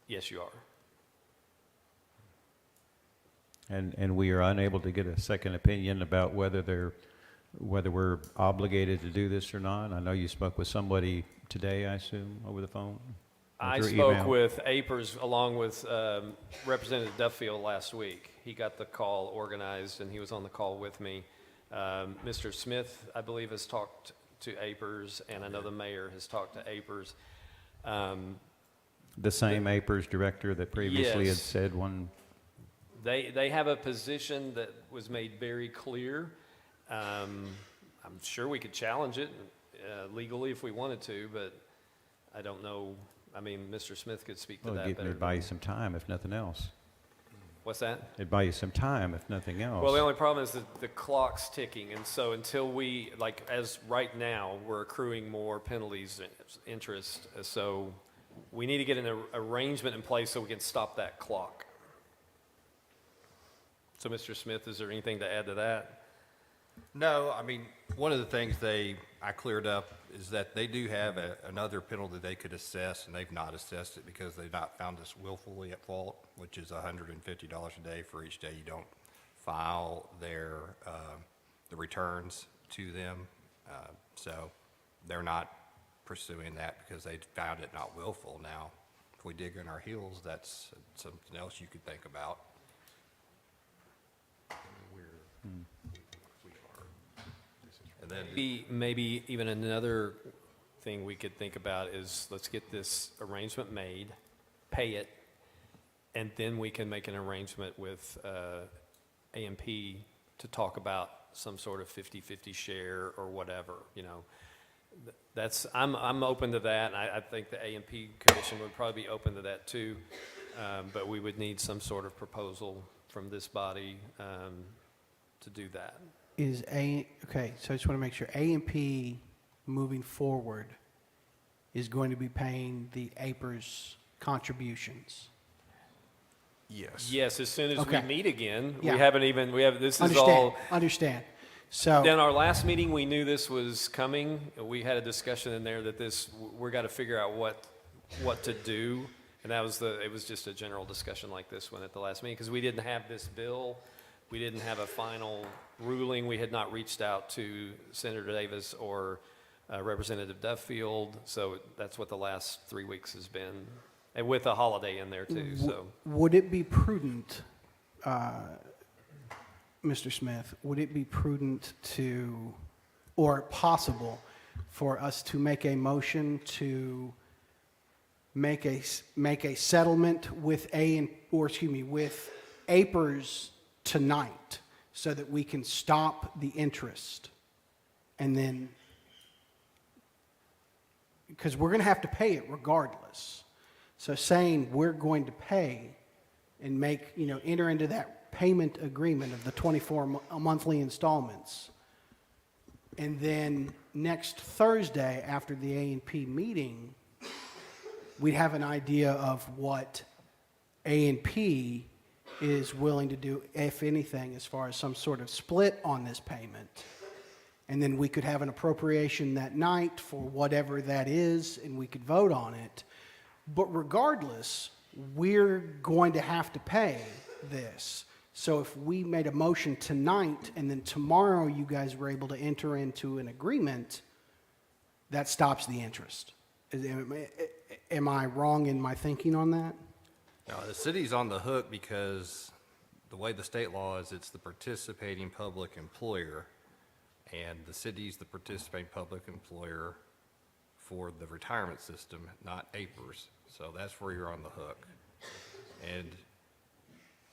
[SPEAKER 9] yes, you are.
[SPEAKER 2] And we are unable to get a second opinion about whether we're obligated to do this or not. I know you spoke with somebody today, I assume, over the phone? Or
[SPEAKER 9] I
[SPEAKER 2] through
[SPEAKER 9] spoke
[SPEAKER 2] email?
[SPEAKER 9] with APERS along with Representative Duffield last week. He got the call organized, and he was on the call with me. Mr. Smith, I believe, has talked to APERS, and I know the mayor has talked to APERS.
[SPEAKER 2] The same APERS director that previously had
[SPEAKER 9] Yes.
[SPEAKER 2] said one.
[SPEAKER 9] They have a position that was made very clear. I'm sure we could challenge it legally if we wanted to, but I don't know. I mean, Mr. Smith could speak to
[SPEAKER 2] Well,
[SPEAKER 9] that better.
[SPEAKER 2] it'd buy you some time, if nothing else.
[SPEAKER 9] What's that?
[SPEAKER 2] It'd buy you some time, if nothing else.
[SPEAKER 9] Well, the only problem is that the clock's ticking, and so until we, as right now, we're accruing more penalties and interest, so we need to get an arrangement in place so we can stop that clock. So, Mr. Smith, is there anything to add to that?
[SPEAKER 6] No, I mean, one of the things I cleared up is that they do have another penalty they could assess, and they've not assessed it because they've not found us willfully at fault, which is $150 a day for each day you don't file the returns to them. So they're not pursuing that because they found it not willful. Now, if we dig in our heels, that's something else you could think about. And then
[SPEAKER 9] Maybe even another thing we could think about is let's get this arrangement made, pay it, and then we can make an arrangement with A&P to talk about some sort of 50-50 share or whatever, I'm open to that, and I think the A&P Commission would probably be open to that too, but we would need some sort of proposal from this body to do that.
[SPEAKER 3] Okay, so I just want to make sure A&P moving forward is going to be paying the APERS contributions.
[SPEAKER 1] Yes.
[SPEAKER 9] Yes, as soon as we
[SPEAKER 3] Okay.
[SPEAKER 9] meet again,
[SPEAKER 3] Yeah.
[SPEAKER 9] this is
[SPEAKER 3] Understand,
[SPEAKER 9] all.
[SPEAKER 3] understand. So,
[SPEAKER 9] Then our last meeting, we knew this was coming. We had a discussion in there that we got to figure out what to do. And it was just a general discussion like this one at the last meeting, because we didn't have this bill. We didn't have a final ruling. We had not reached out to Senator Davis or Representative Duffield. So that's what the last 3 weeks has been, and with a holiday in there too, so.
[SPEAKER 3] would it be prudent, Mr. Smith, would it be prudent to, or possible for us to make a motion to make a settlement with with APERS tonight so that we can stop the interest? And then, because we're going to have to pay it regardless. So saying we're going to pay and make, enter into that payment agreement of the 24 monthly installments. And then next Thursday, after the A&P meeting, we'd have an idea of what A&P is willing to do, if anything, as far as some sort of split on this payment. And then we could have an appropriation that night for whatever that is, and we could vote on it. But regardless, we're going to have to pay this. So if we made a motion tonight and then tomorrow you guys were able to enter into an agreement, that stops the interest. Am I wrong in my thinking on that?
[SPEAKER 6] Now, the city's on the hook because the way the state law is, it's the participating public employer, and the city's the participating public employer for the retirement system, not APERS. So that's where you're on the hook. And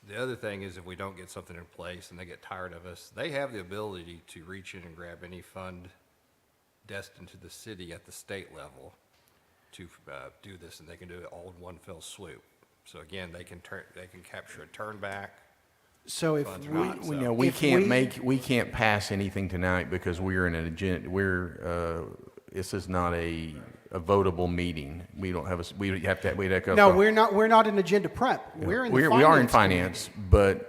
[SPEAKER 6] the other thing is, if we don't get something in place and they get tired of us, they have the ability to reach in and grab any fund destined to the city at the state level to do this, and they can do it all in one fell swoop. So again, they can capture a turn back.
[SPEAKER 3] So if
[SPEAKER 6] Funds are
[SPEAKER 3] we,
[SPEAKER 6] not,
[SPEAKER 1] We
[SPEAKER 6] so-
[SPEAKER 1] know we
[SPEAKER 3] If
[SPEAKER 1] can't
[SPEAKER 3] we-
[SPEAKER 1] we can't pass anything tonight because we're in an agenda. This is not a votable meeting. We don't have we'd have to go.
[SPEAKER 3] no, we're not in agenda prep. We're in the
[SPEAKER 1] we are in
[SPEAKER 3] finance
[SPEAKER 1] finance, but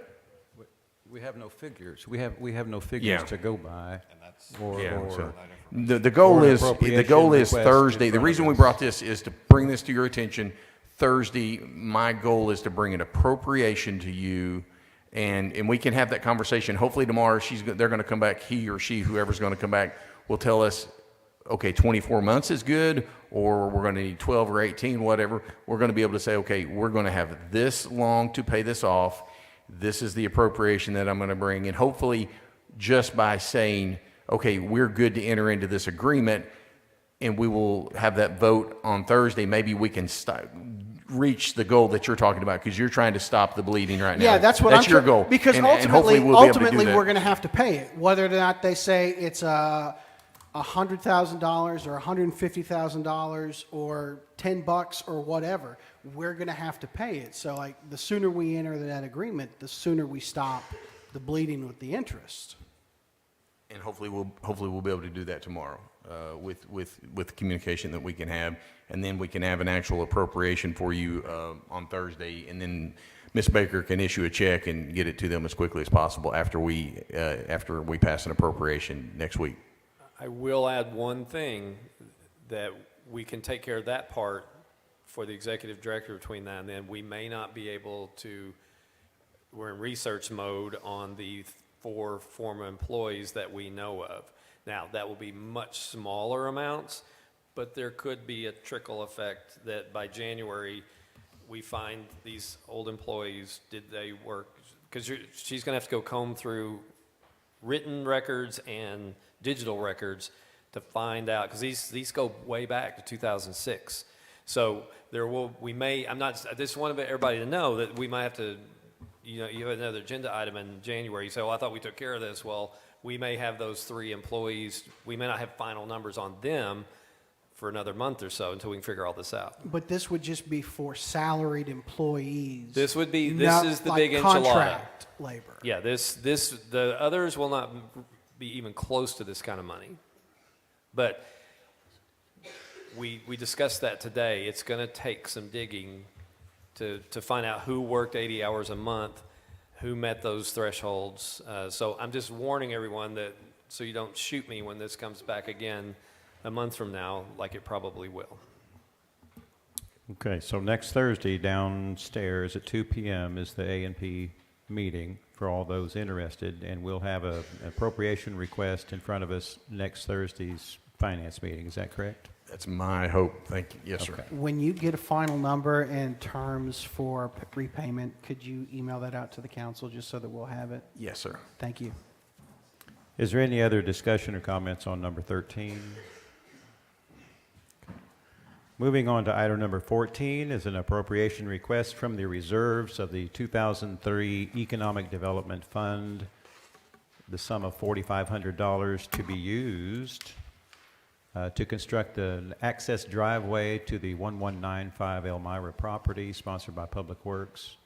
[SPEAKER 2] We have no figures. We have no figures
[SPEAKER 1] Yeah.
[SPEAKER 2] to go by. or,
[SPEAKER 1] yeah.
[SPEAKER 2] or-
[SPEAKER 1] So the goal
[SPEAKER 2] or an
[SPEAKER 1] is
[SPEAKER 2] appropriation request in
[SPEAKER 1] Thursday. The
[SPEAKER 2] front of
[SPEAKER 1] reason we
[SPEAKER 2] us.
[SPEAKER 1] brought this is to bring this to your attention. Thursday, my goal is to bring an appropriation to you, and we can have that conversation. Hopefully tomorrow they're going to come back. He or she, whoever's going to come back, will tell us, okay, 24 months is good, or we're going to need 12 or 18, whatever. We're going to be able to say, okay, we're going to have this long to pay this off. This is the appropriation that I'm going to bring. And hopefully, just by saying, okay, we're good to enter into this agreement, and we will have that vote on Thursday, maybe we can reach the goal that you're talking about, because you're trying to stop the bleeding right now.
[SPEAKER 3] Yeah, that's what
[SPEAKER 1] that's
[SPEAKER 3] I'm
[SPEAKER 1] your
[SPEAKER 3] try-
[SPEAKER 1] goal.
[SPEAKER 3] Because
[SPEAKER 1] And
[SPEAKER 3] ultimately,
[SPEAKER 1] hopefully we'll be able to do
[SPEAKER 3] ultimately
[SPEAKER 1] that.
[SPEAKER 3] we're going to have to pay it, whether or not they say it's $100,000 or $150,000 or $10 or whatever. We're going to have to pay it. So, like, the sooner we enter that agreement, the sooner we stop the bleeding with the interest.
[SPEAKER 1] And hopefully we'll be able to do that tomorrow with communication that we can have, and then we can have an actual appropriation for you on Thursday, and then Ms. Baker can issue a check and get it to them as quickly as possible after we pass an appropriation next week.
[SPEAKER 9] I will add one thing, that we can take care of that part for the executive director between now and then. We may not be able to, we're in research mode on the 4 former employees that we know of. Now, that will be much smaller amounts, but there could be a trickle effect that by January, we find these old employees, did they work? Because she's going to have to go comb through written records and digital records to find out, because these go way back to 2006. So I just want everybody to know that we might have to, you have another agenda item in January. You say, well, I thought we took care of this. Well, we may have those 3 employees. We may not have final numbers on them for another month or so until we can figure all this out.
[SPEAKER 3] But this would just be for salaried employees.
[SPEAKER 9] This is the
[SPEAKER 3] not
[SPEAKER 9] big
[SPEAKER 3] like
[SPEAKER 9] enchilada.
[SPEAKER 3] contract labor.
[SPEAKER 9] Yeah, the others will not be even close to this kind of money. But we discussed that today. It's going to take some digging to find out who worked 80 hours a month, who met those thresholds. So I'm just warning everyone that, so you don't shoot me when this comes back again a month from now, like it probably will.
[SPEAKER 2] Okay, so next Thursday downstairs at 2 p.m. is the A&P meeting for all those interested, and we'll have an appropriation request in front of us next Thursday's finance meeting. Is that correct?
[SPEAKER 1] That's my hope. Thank you. Yes, sir.
[SPEAKER 2] Okay.
[SPEAKER 3] When you get a final number and terms for repayment, could you email that out to the council just so that we'll have it?
[SPEAKER 1] Yes, sir.
[SPEAKER 3] Thank you.
[SPEAKER 2] Is there any other discussion or comments on number 13? Moving on to item number 14 is an appropriation request from the reserves of the 2003 Economic Development Fund, the sum of $4,500 to be used to construct an access driveway to the 1195 Elmira property sponsored by Public Works.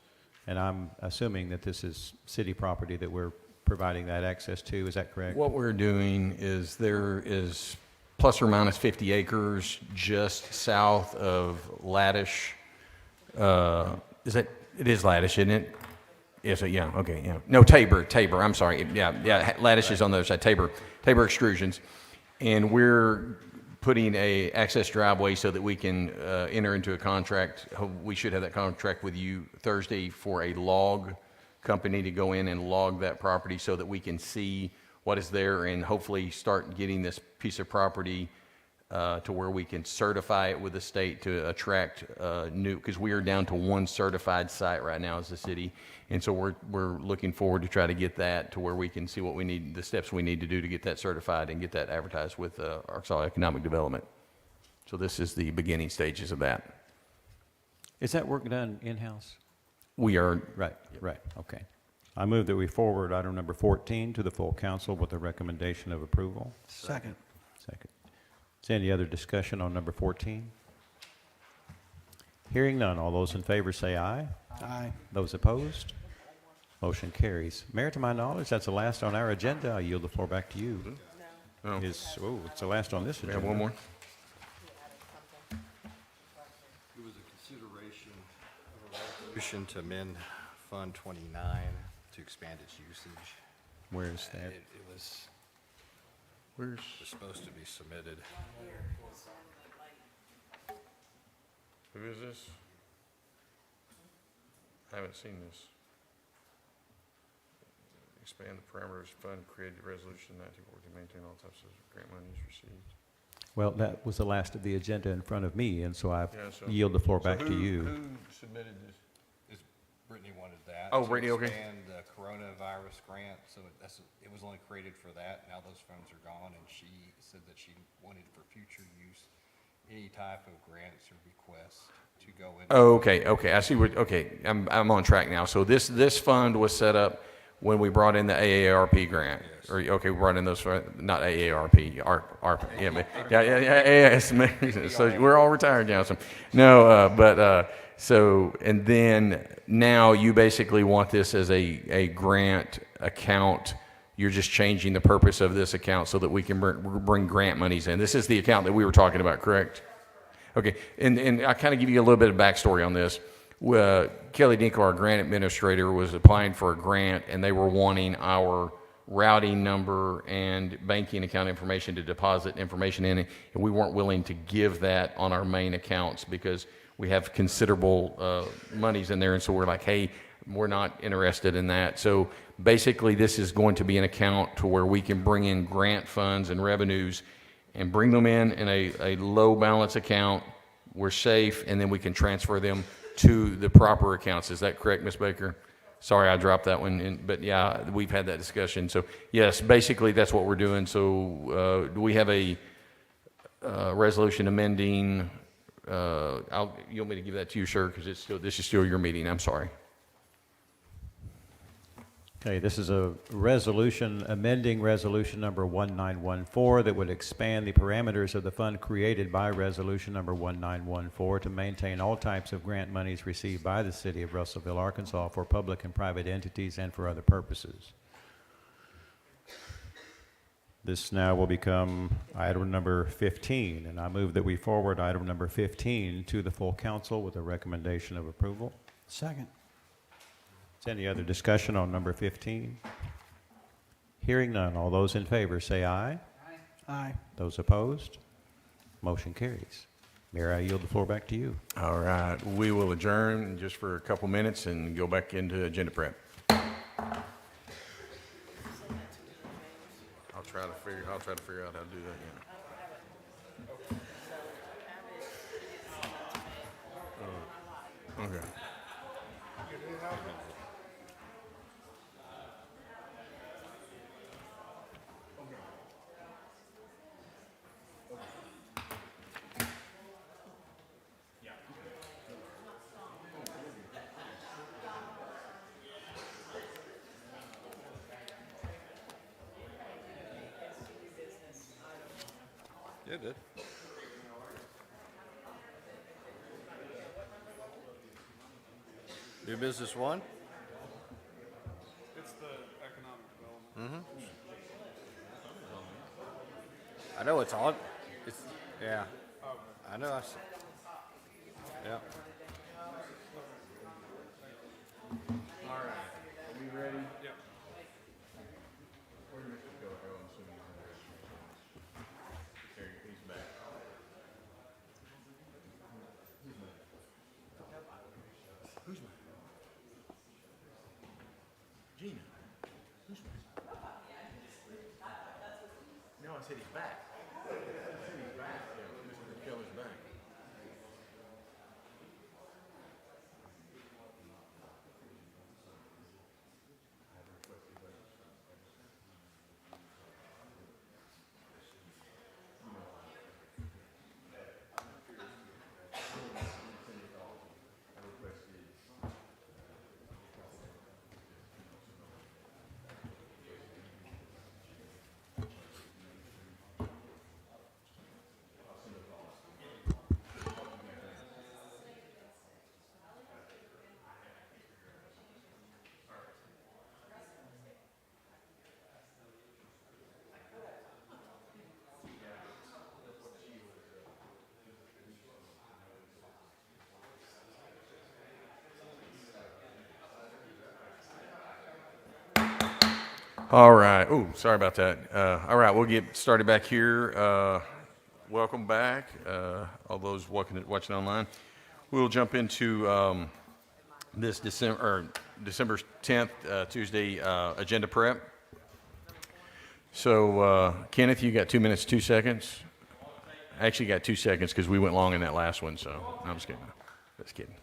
[SPEAKER 2] And I'm assuming that this is city property that we're providing that access to. Is that correct?
[SPEAKER 1] What we're doing is there is plus or minus 50 acres just south of Laddish. It is Laddish, isn't it? Yes, yeah, okay, yeah. No, Tabor, I'm sorry. Yeah, Laddish is on the other side, Tabor Extrusions. And we're putting a access driveway so that we can enter into a contract. We should have that contract with you Thursday for a log company to go in and log that property so that we can see what is there and hopefully start getting this piece of property to where we can certify it with the state to attract new, because we are down to one certified site right now as a city. And so we're looking forward to try to get that to where we can see what we need, the steps we need to do to get that certified and get that advertised with Arkansas Economic Development. So this is the beginning stages of that.
[SPEAKER 2] Is that work done in-house?
[SPEAKER 1] We are,
[SPEAKER 2] Right, okay. I move that we forward item number 14 to the full council with a recommendation of approval.
[SPEAKER 3] Second.
[SPEAKER 2] Second. Is there any other discussion on number 14? Hearing none, all those in favor say aye.
[SPEAKER 3] Aye.
[SPEAKER 2] Those opposed? Motion carries. Mayor, to my knowledge, that's the last on our agenda. I yield the floor back to you.
[SPEAKER 1] No.
[SPEAKER 2] It's the last on this
[SPEAKER 1] We
[SPEAKER 2] agenda.
[SPEAKER 1] have one more?
[SPEAKER 6] It was a consideration of a resolution to amend Fund 29 to expand its usage.
[SPEAKER 2] Where is that?
[SPEAKER 6] It was
[SPEAKER 1] Where's?
[SPEAKER 6] supposed to be submitted.
[SPEAKER 1] Who is this? I haven't seen this. Expand the parameters fund, created resolution 1914, maintain all types of grant monies received.
[SPEAKER 2] Well, that was the last of the agenda in front of me, and so I
[SPEAKER 1] Yeah, so-
[SPEAKER 2] yield the floor
[SPEAKER 1] So
[SPEAKER 2] back to you.
[SPEAKER 1] Who submitted this?
[SPEAKER 6] Brittany wanted that.
[SPEAKER 1] Oh, Brittany, okay.
[SPEAKER 6] To expand the coronavirus grant, so it was only created for that. Now those funds are gone, and she said that she wanted for future use, any type of grants or requests to go in.
[SPEAKER 1] Oh, okay, I see what, okay, I'm on track now. So this fund was set up when we brought in the AARP grant.
[SPEAKER 6] Yes.
[SPEAKER 1] Or, okay, we brought in those, not AARP, ARP, yeah, so we're all retired now, so, no, so, and then now you basically want this as a grant account. You're just changing the purpose of this account so that we can bring grant monies in. This is the account that we were talking about, correct? Okay, and I kind of give you a little bit of backstory on this. Kelly Dinko, our grant administrator, was applying for a grant, and they were wanting our routing number and banking account information to deposit information in it, and we weren't willing to give that on our main accounts because we have considerable monies in there, and so we're like, hey, we're not interested in that. So basically, this is going to be an account to where we can bring in grant funds and revenues and bring them in a low balance account. We're safe, and then we can transfer them to the proper accounts. Is that correct, Ms. Baker? Sorry, I dropped that one in, but yeah, we've had that discussion. So yes, basically that's what we're doing. So do we have a resolution amending? You want me to give that to you, sir? Because this is still your meeting. I'm sorry.
[SPEAKER 2] Okay, this is a resolution amending resolution number 1914 that would expand the parameters of the fund created by resolution number 1914 to maintain all types of grant monies received by the city of Russellville, Arkansas for public and private entities and for other purposes. This now will become item number 15, and I move that we forward item number 15 to the full council with a recommendation of approval.
[SPEAKER 3] Second.
[SPEAKER 2] Is any other discussion on number 15? Hearing none, all those in favor say aye.
[SPEAKER 3] Aye.
[SPEAKER 2] Those opposed? Motion carries. Mayor, I yield the floor back to you.
[SPEAKER 1] All right, we will adjourn just for a couple minutes and go back into agenda prep. I'll try to figure out how to do that, yeah. Okay.
[SPEAKER 6] Yeah, it did. New business one?
[SPEAKER 10] It's the economic development.
[SPEAKER 6] I know it's on. It's, yeah. I know. Yeah.
[SPEAKER 1] All right, are we ready?
[SPEAKER 10] Yep.
[SPEAKER 1] Where did Mr. Go? I'm assuming he's back. Who's back? Gina. Who's back? No, I said he's back. I said he's back. Yeah, Mr. Kelly's back. All right. Oh, sorry about that. All right, we'll get started back here. Welcome back, all those watching online. We'll jump into this December 10th, Tuesday agenda prep. So, Kenneth, you got 2 minutes, 2 seconds. I actually got 2 seconds because we went long in that last one. So, no, I'm just kidding. Just kidding.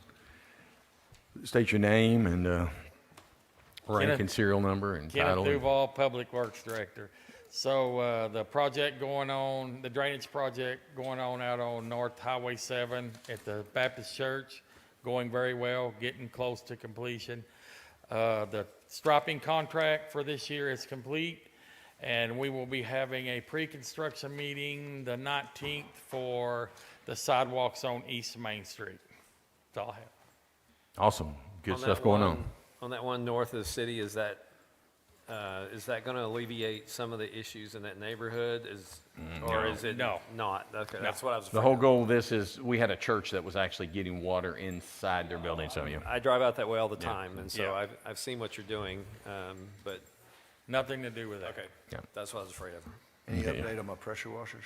[SPEAKER 1] State your name and rank
[SPEAKER 11] Kenneth-
[SPEAKER 1] and serial number and
[SPEAKER 11] Kenneth
[SPEAKER 1] title.
[SPEAKER 11] Duval, Public Works Director. So the project going on, the drainage project going on out on North Highway 7 at the Baptist Church, going very well, getting close to completion. The striping contract for this year is complete, and we will be having a pre-construction meeting the 19th for the sidewalks on East Main Street. That's all I have.
[SPEAKER 1] Awesome. Good
[SPEAKER 9] On
[SPEAKER 1] stuff
[SPEAKER 9] that
[SPEAKER 1] going
[SPEAKER 9] one-
[SPEAKER 1] on.
[SPEAKER 9] On that one north of the city, is that going to alleviate some of the issues in that neighborhood? Or is it
[SPEAKER 11] No.
[SPEAKER 9] not? Okay, that's what I was
[SPEAKER 1] The
[SPEAKER 9] afraid
[SPEAKER 1] whole
[SPEAKER 9] of.
[SPEAKER 1] goal of this is we had a church that was actually getting water inside their building, so yeah.
[SPEAKER 9] I drive out that way all the time, and so
[SPEAKER 11] Yeah.
[SPEAKER 9] I've seen what you're doing, but,
[SPEAKER 11] Nothing to do with that.
[SPEAKER 9] okay.
[SPEAKER 1] Yeah.
[SPEAKER 9] That's what I was afraid of.
[SPEAKER 4] Any
[SPEAKER 1] Okay.
[SPEAKER 4] update on my pressure washers?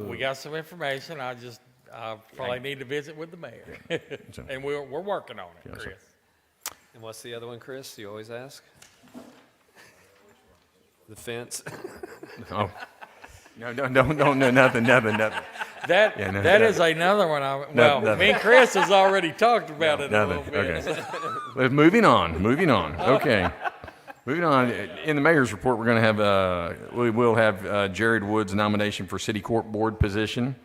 [SPEAKER 11] We got some information. I probably need to visit with the mayor.
[SPEAKER 1] So-
[SPEAKER 11] And we're working on it,
[SPEAKER 1] Yeah, so-
[SPEAKER 11] Chris.
[SPEAKER 9] And what's the other one, Chris? You always ask? The fence?
[SPEAKER 1] Oh, no, nothing.
[SPEAKER 11] That
[SPEAKER 1] Yeah, no,
[SPEAKER 11] that
[SPEAKER 1] no.
[SPEAKER 11] is another one. Well,
[SPEAKER 1] nothing.
[SPEAKER 11] me and Chris has already talked about it a
[SPEAKER 1] Nothing.
[SPEAKER 11] little bit.
[SPEAKER 1] Okay. But moving on. Okay. Moving on. In the mayor's report, we're going to have, we will have Jared Wood's nomination for city court board position.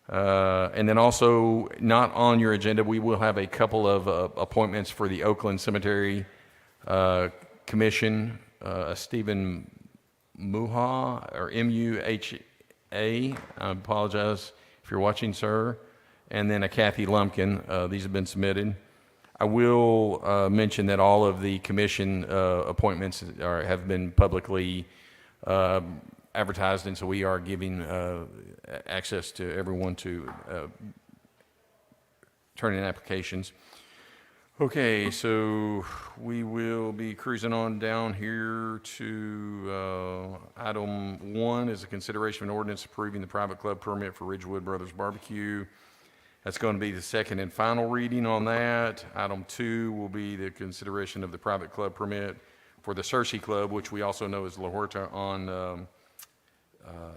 [SPEAKER 1] And then also, not on your agenda, we will have a couple of appointments for the Oakland Cemetery Commission. Stephen Muha, or M-U-H-A, I apologize if you're watching, sir. And then a Kathy Lumpkin. These have been submitted. I will mention that all of the commission appointments have been publicly advertised, and so we are giving access to everyone to turn in applications. Okay, so we will be cruising on down here to item 1 is a consideration of an ordinance approving the private club permit for Ridgewood Brothers Barbecue. That's going to be the second and final reading on that. Item 2 will be the consideration of the private club permit for the Cersei Club, which we also know as La Huerta on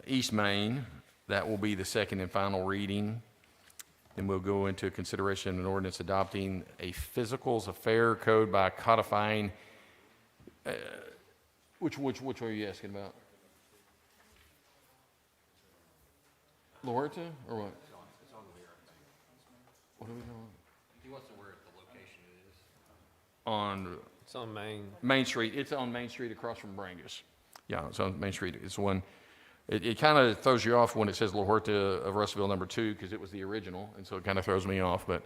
[SPEAKER 1] East Main. That will be the second and final reading. Then we'll go into consideration of an ordinance adopting a physicals affair code by codifying, which are you asking about? La Huerta or what?
[SPEAKER 6] It's on here, I think.
[SPEAKER 1] What are we doing?
[SPEAKER 6] He wants to where the location is.
[SPEAKER 1] On
[SPEAKER 9] It's on Main.
[SPEAKER 1] Main Street. It's on Main Street across from Brangus. Yeah, it's on Main Street. It's one. It kind of throws you off when it says La Huerta of Russellville number 2 because it was the original, and so it kind of throws me off. But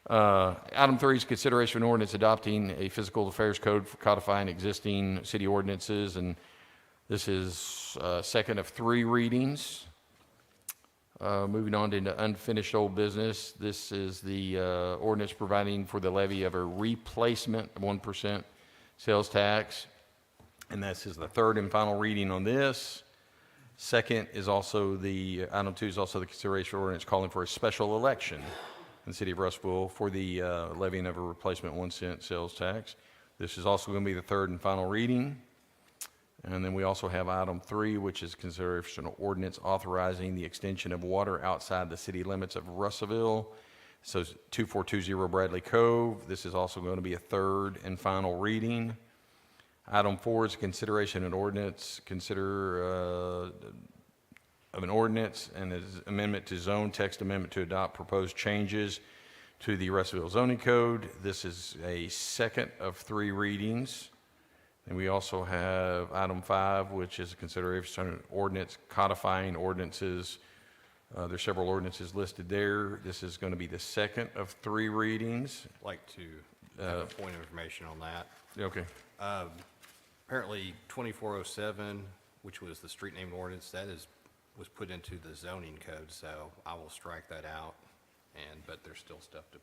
[SPEAKER 1] item 3 is consideration of an ordinance adopting a physical affairs code for codifying existing city ordinances, and this is second of 3 readings. Moving on to unfinished old business, this is the ordinance providing for the levy of a replacement 1% sales tax, and this is the third and final reading on this. Second is also item 2 is also the consideration ordinance calling for a special election in the city of Russellville for the levying of a replacement 1-cent sales tax. This is also going to be the third and final reading. And then we also have item 3, which is consideration of ordinance authorizing the extension of water outside the city limits of Russellville. So 2420 Bradley Cove. This is also going to be a third and final reading. Item 4 is consideration of an ordinance, of an ordinance and an amendment to zone text amendment to adopt proposed changes to the Russellville zoning code. This is a second of 3 readings. And we also have item 5, which is a consideration of an ordinance codifying ordinances. There's several ordinances listed there. This is going to be the second of 3 readings.
[SPEAKER 6] I'd like to have a point of information on that.
[SPEAKER 1] Okay.
[SPEAKER 6] Apparently 2407, which was the street name ordinance, was put into the zoning code, so I will strike that out, but there's still stuff to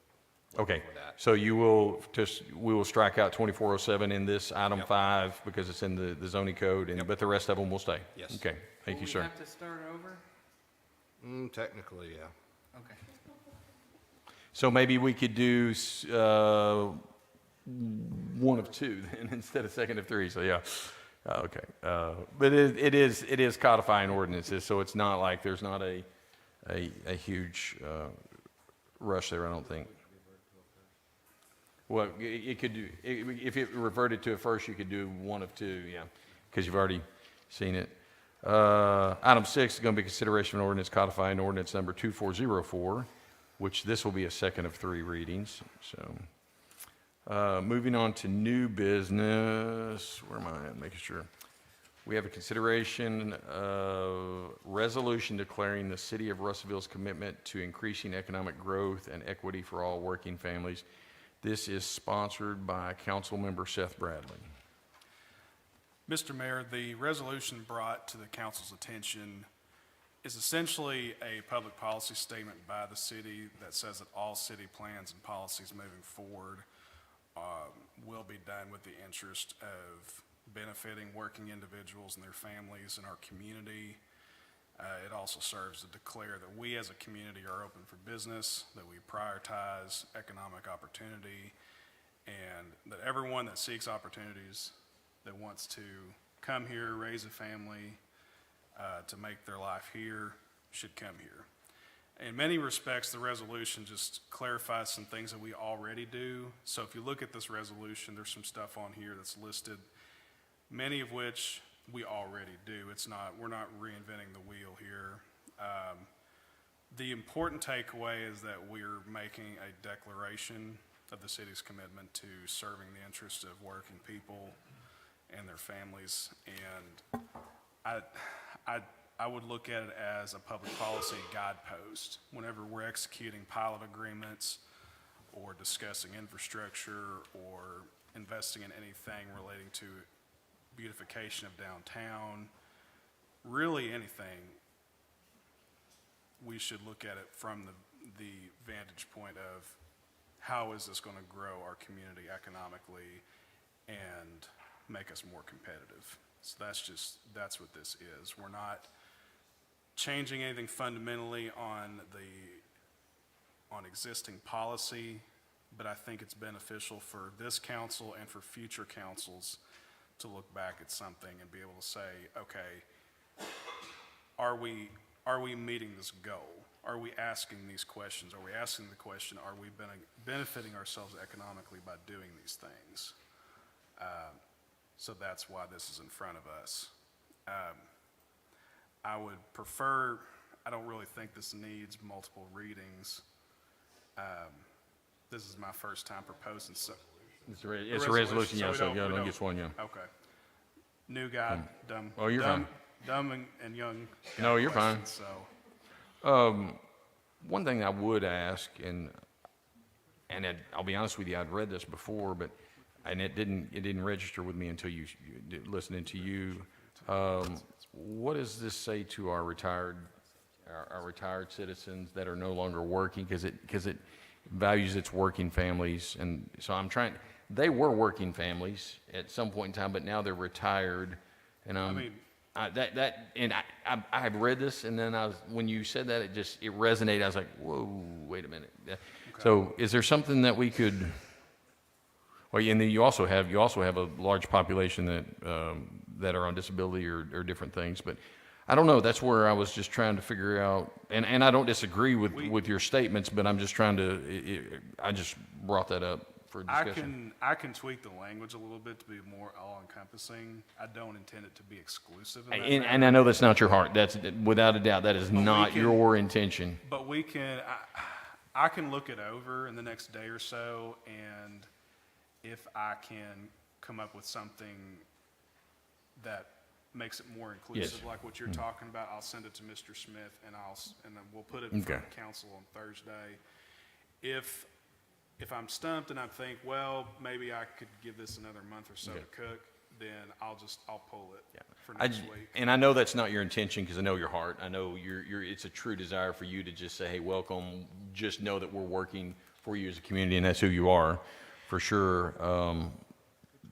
[SPEAKER 6] look
[SPEAKER 1] Okay,
[SPEAKER 6] for that.
[SPEAKER 1] so we will strike out 2407 in this item 5 because it's in the zoning code, but the rest of them will stay?
[SPEAKER 6] Yes.
[SPEAKER 1] Okay, thank you, sir.
[SPEAKER 7] We have to start over?
[SPEAKER 6] Technically, yeah.
[SPEAKER 7] Okay.
[SPEAKER 1] So maybe we could do 1 of 2 then instead of second of 3, so yeah. Okay, but it is codifying ordinances, so it's not like there's not a huge rush there, I don't think. Well, it could do, if it reverted to it first, you could do 1 of 2, yeah, because you've already seen it. Item 6 is going to be consideration of an ordinance codifying ordinance number 2404, which this will be a second of 3 readings. So, moving on to new business, where am I at? Making sure. We have a consideration of resolution declaring the city of Russellville's commitment to increasing economic growth and equity for all working families. This is sponsored by Councilmember Seth Bradley.
[SPEAKER 10] Mr. Mayor, the resolution brought to the council's attention is essentially a public policy statement by the city that says that all city plans and policies moving forward will be done with the interest of benefiting working individuals and their families in our community. It also serves to declare that we as a community are open for business, that we prioritize economic opportunity, and that everyone that seeks opportunities, that wants to come here, raise a family, to make their life here, should come here. In many respects, the resolution just clarifies some things that we already do. So if you look at this resolution, there's some stuff on here that's listed, many of which we already do. We're not reinventing the wheel here. The important takeaway is that we're making a declaration of the city's commitment to serving the interests of working people and their families. And I would look at it as a public policy guidepost whenever we're executing pilot agreements or discussing infrastructure or investing in anything relating to beautification of downtown, really anything, we should look at it from the vantage point of how is this going to grow our community economically and make us more competitive. So that's what this is. We're not changing anything fundamentally on existing policy, but I think it's beneficial for this council and for future councils to look back at something and be able to say, okay, are we meeting this goal? Are we asking these questions? Are we asking the question, are we benefiting ourselves economically by doing these things? So that's why this is in front of us. I would prefer, I don't really think this needs multiple readings. This is my first time proposing, so.
[SPEAKER 1] It's a resolution, yeah,
[SPEAKER 10] we
[SPEAKER 1] so y'all
[SPEAKER 10] we
[SPEAKER 1] don't get one, yeah.
[SPEAKER 10] Okay. New guy, dumb.
[SPEAKER 1] Oh, you're
[SPEAKER 10] dumb, Dumb and young.
[SPEAKER 1] No, you're fine.
[SPEAKER 10] questions, So,
[SPEAKER 1] One thing I would ask, and I'll be honest with you, I'd read this before, but it didn't register with me until listening to you. What does this say to our retired citizens that are no longer working? Because it values its working families, and so they were working families at some point in time, but now they're retired, and I had read this, and then when you said that, it resonated. I was like, whoa, wait a minute. Okay. So, is there something that we could? Well, and then you also have a large population that are on disability or different things, but I don't know. That's where I was just trying to figure out, and I don't disagree with your statements, but I'm just trying to. I just brought that up for discussion.
[SPEAKER 10] I can tweak the language a little bit to be more all-encompassing. I don't intend it to be exclusive. In that
[SPEAKER 1] And I know that's not your heart. That's without a doubt. That is not your intention.
[SPEAKER 10] But we can. I can look it over in the next day or so, and if I can come up with something that makes it more inclusive, like what you're talking about, I'll send it to Mr. Smith, and then we'll put it in front of council on Thursday. If I'm stumped and I think, well, maybe I could give this another month or so to cook, then I'll pull it for next week.
[SPEAKER 1] And I know that's not your intention, because I know your heart. I know it's a true desire for you to just say, hey, welcome. Just know that we're working for you as a community, and that's who you are, for sure.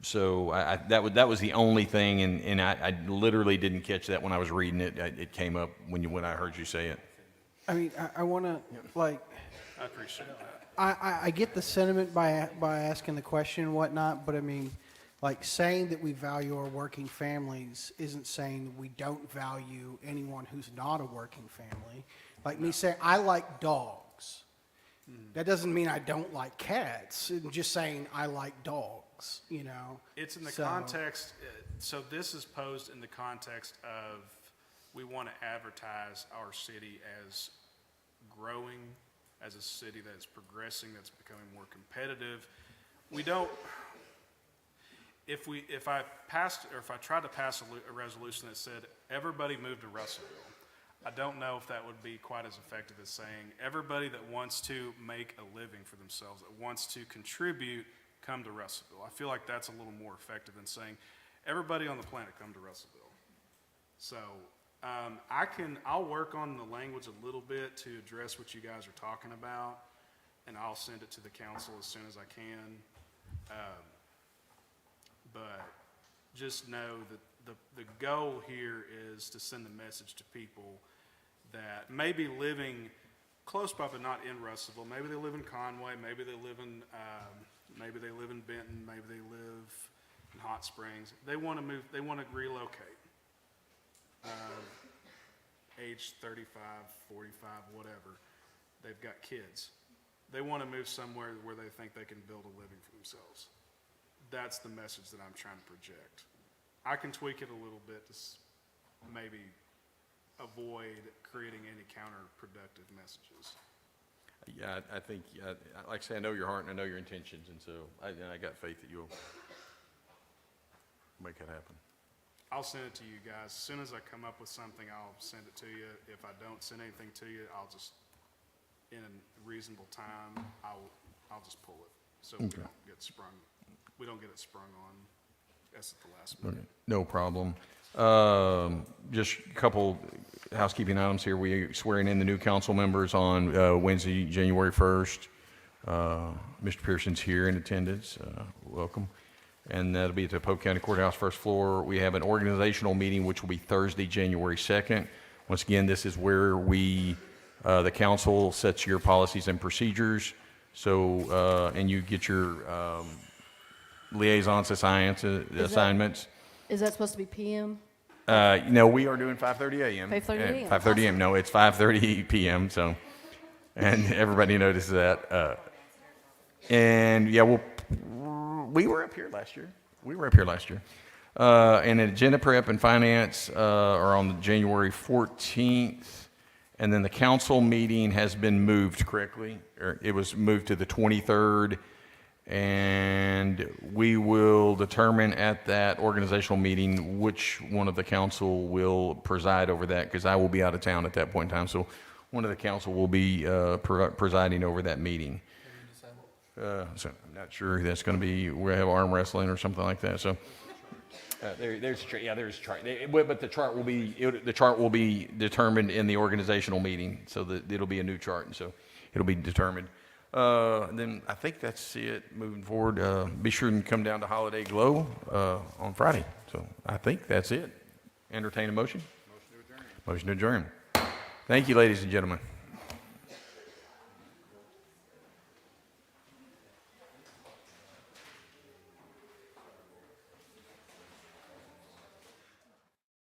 [SPEAKER 1] So that was the only thing, and I literally didn't catch that when I was reading it. It came up when I heard you say it.
[SPEAKER 3] I mean, I want to, like,
[SPEAKER 10] I appreciate that.
[SPEAKER 3] I get the sentiment by asking the question and whatnot, but I mean, like, saying that we value our working families isn't saying that we don't value anyone who's not a working family. Like me saying, I like dogs. That doesn't mean I don't like cats. I'm just saying I like dogs, you know?
[SPEAKER 10] It's in the context, so this is posed in the context of we want to advertise our city as growing, as a city that's progressing, that's becoming more competitive. We don't, if I tried to pass a resolution that said everybody move to Russellville, I don't know if that would be quite as effective as saying everybody that wants to make a living for themselves, that wants to contribute, come to Russellville. I feel like that's a little more effective than saying everybody on the planet come to Russellville. So I'll work on the language a little bit to address what you guys are talking about, and I'll send it to the council as soon as I can. But just know that the goal here is to send the message to people that may be living close by but not in Russellville. Maybe they live in Conway, maybe they live in Benton, maybe they live in Hot Springs. They want to move, they want to relocate. Age 35, 45, whatever. They've got kids. They want to move somewhere where they think they can build a living for themselves. That's the message that I'm trying to project. I can tweak it a little bit to maybe avoid creating any counterproductive messages.
[SPEAKER 1] Yeah, I think, like I say, I know your heart and I know your intentions, and so I got faith that you'll make it happen.
[SPEAKER 10] I'll send it to you guys. As soon as I come up with something, I'll send it to you. If I don't send anything to you, I'll just, in a reasonable time, I'll just pull it, so we don't get sprung. We don't get it sprung on guess at the last minute.
[SPEAKER 1] No problem. Just a couple housekeeping items here. We are swearing in the new council members on Wednesday, January 1st. Mr. Pearson's here in attendance. Welcome. And that'll be at the Polk County Courthouse, first floor. We have an organizational meeting, which will be Thursday, January 2nd. Once again, this is where the council sets your policies and procedures. So, and you get your liaisons assignments.
[SPEAKER 12] Is that supposed to be PM?
[SPEAKER 1] No, we are doing 5:30 a.m.
[SPEAKER 12] 5:30 a.m.
[SPEAKER 1] 5:30 a.m. No, it's 5:30 p.m. So, and everybody notices that. And yeah, we were up here last year. And agenda prep and finance are on January 14th. And then the council meeting has been moved correctly. Or it was moved to the 23rd. And we will determine at that organizational meeting which one of the council will preside over that, because I will be out of town at that point in time. So one of the council will be presiding over that meeting. So I'm not sure if that's going to be, we'll have arm wrestling or something like that. So there's a chart. But the chart will be determined in the organizational meeting. So that it'll be a new chart, and so it'll be determined. And then I think that's it moving forward. Be sure and come down to Holiday Glow on Friday. So I think that's it. Entertain a motion? Motion to adjourn. Thank you, ladies and gentlemen.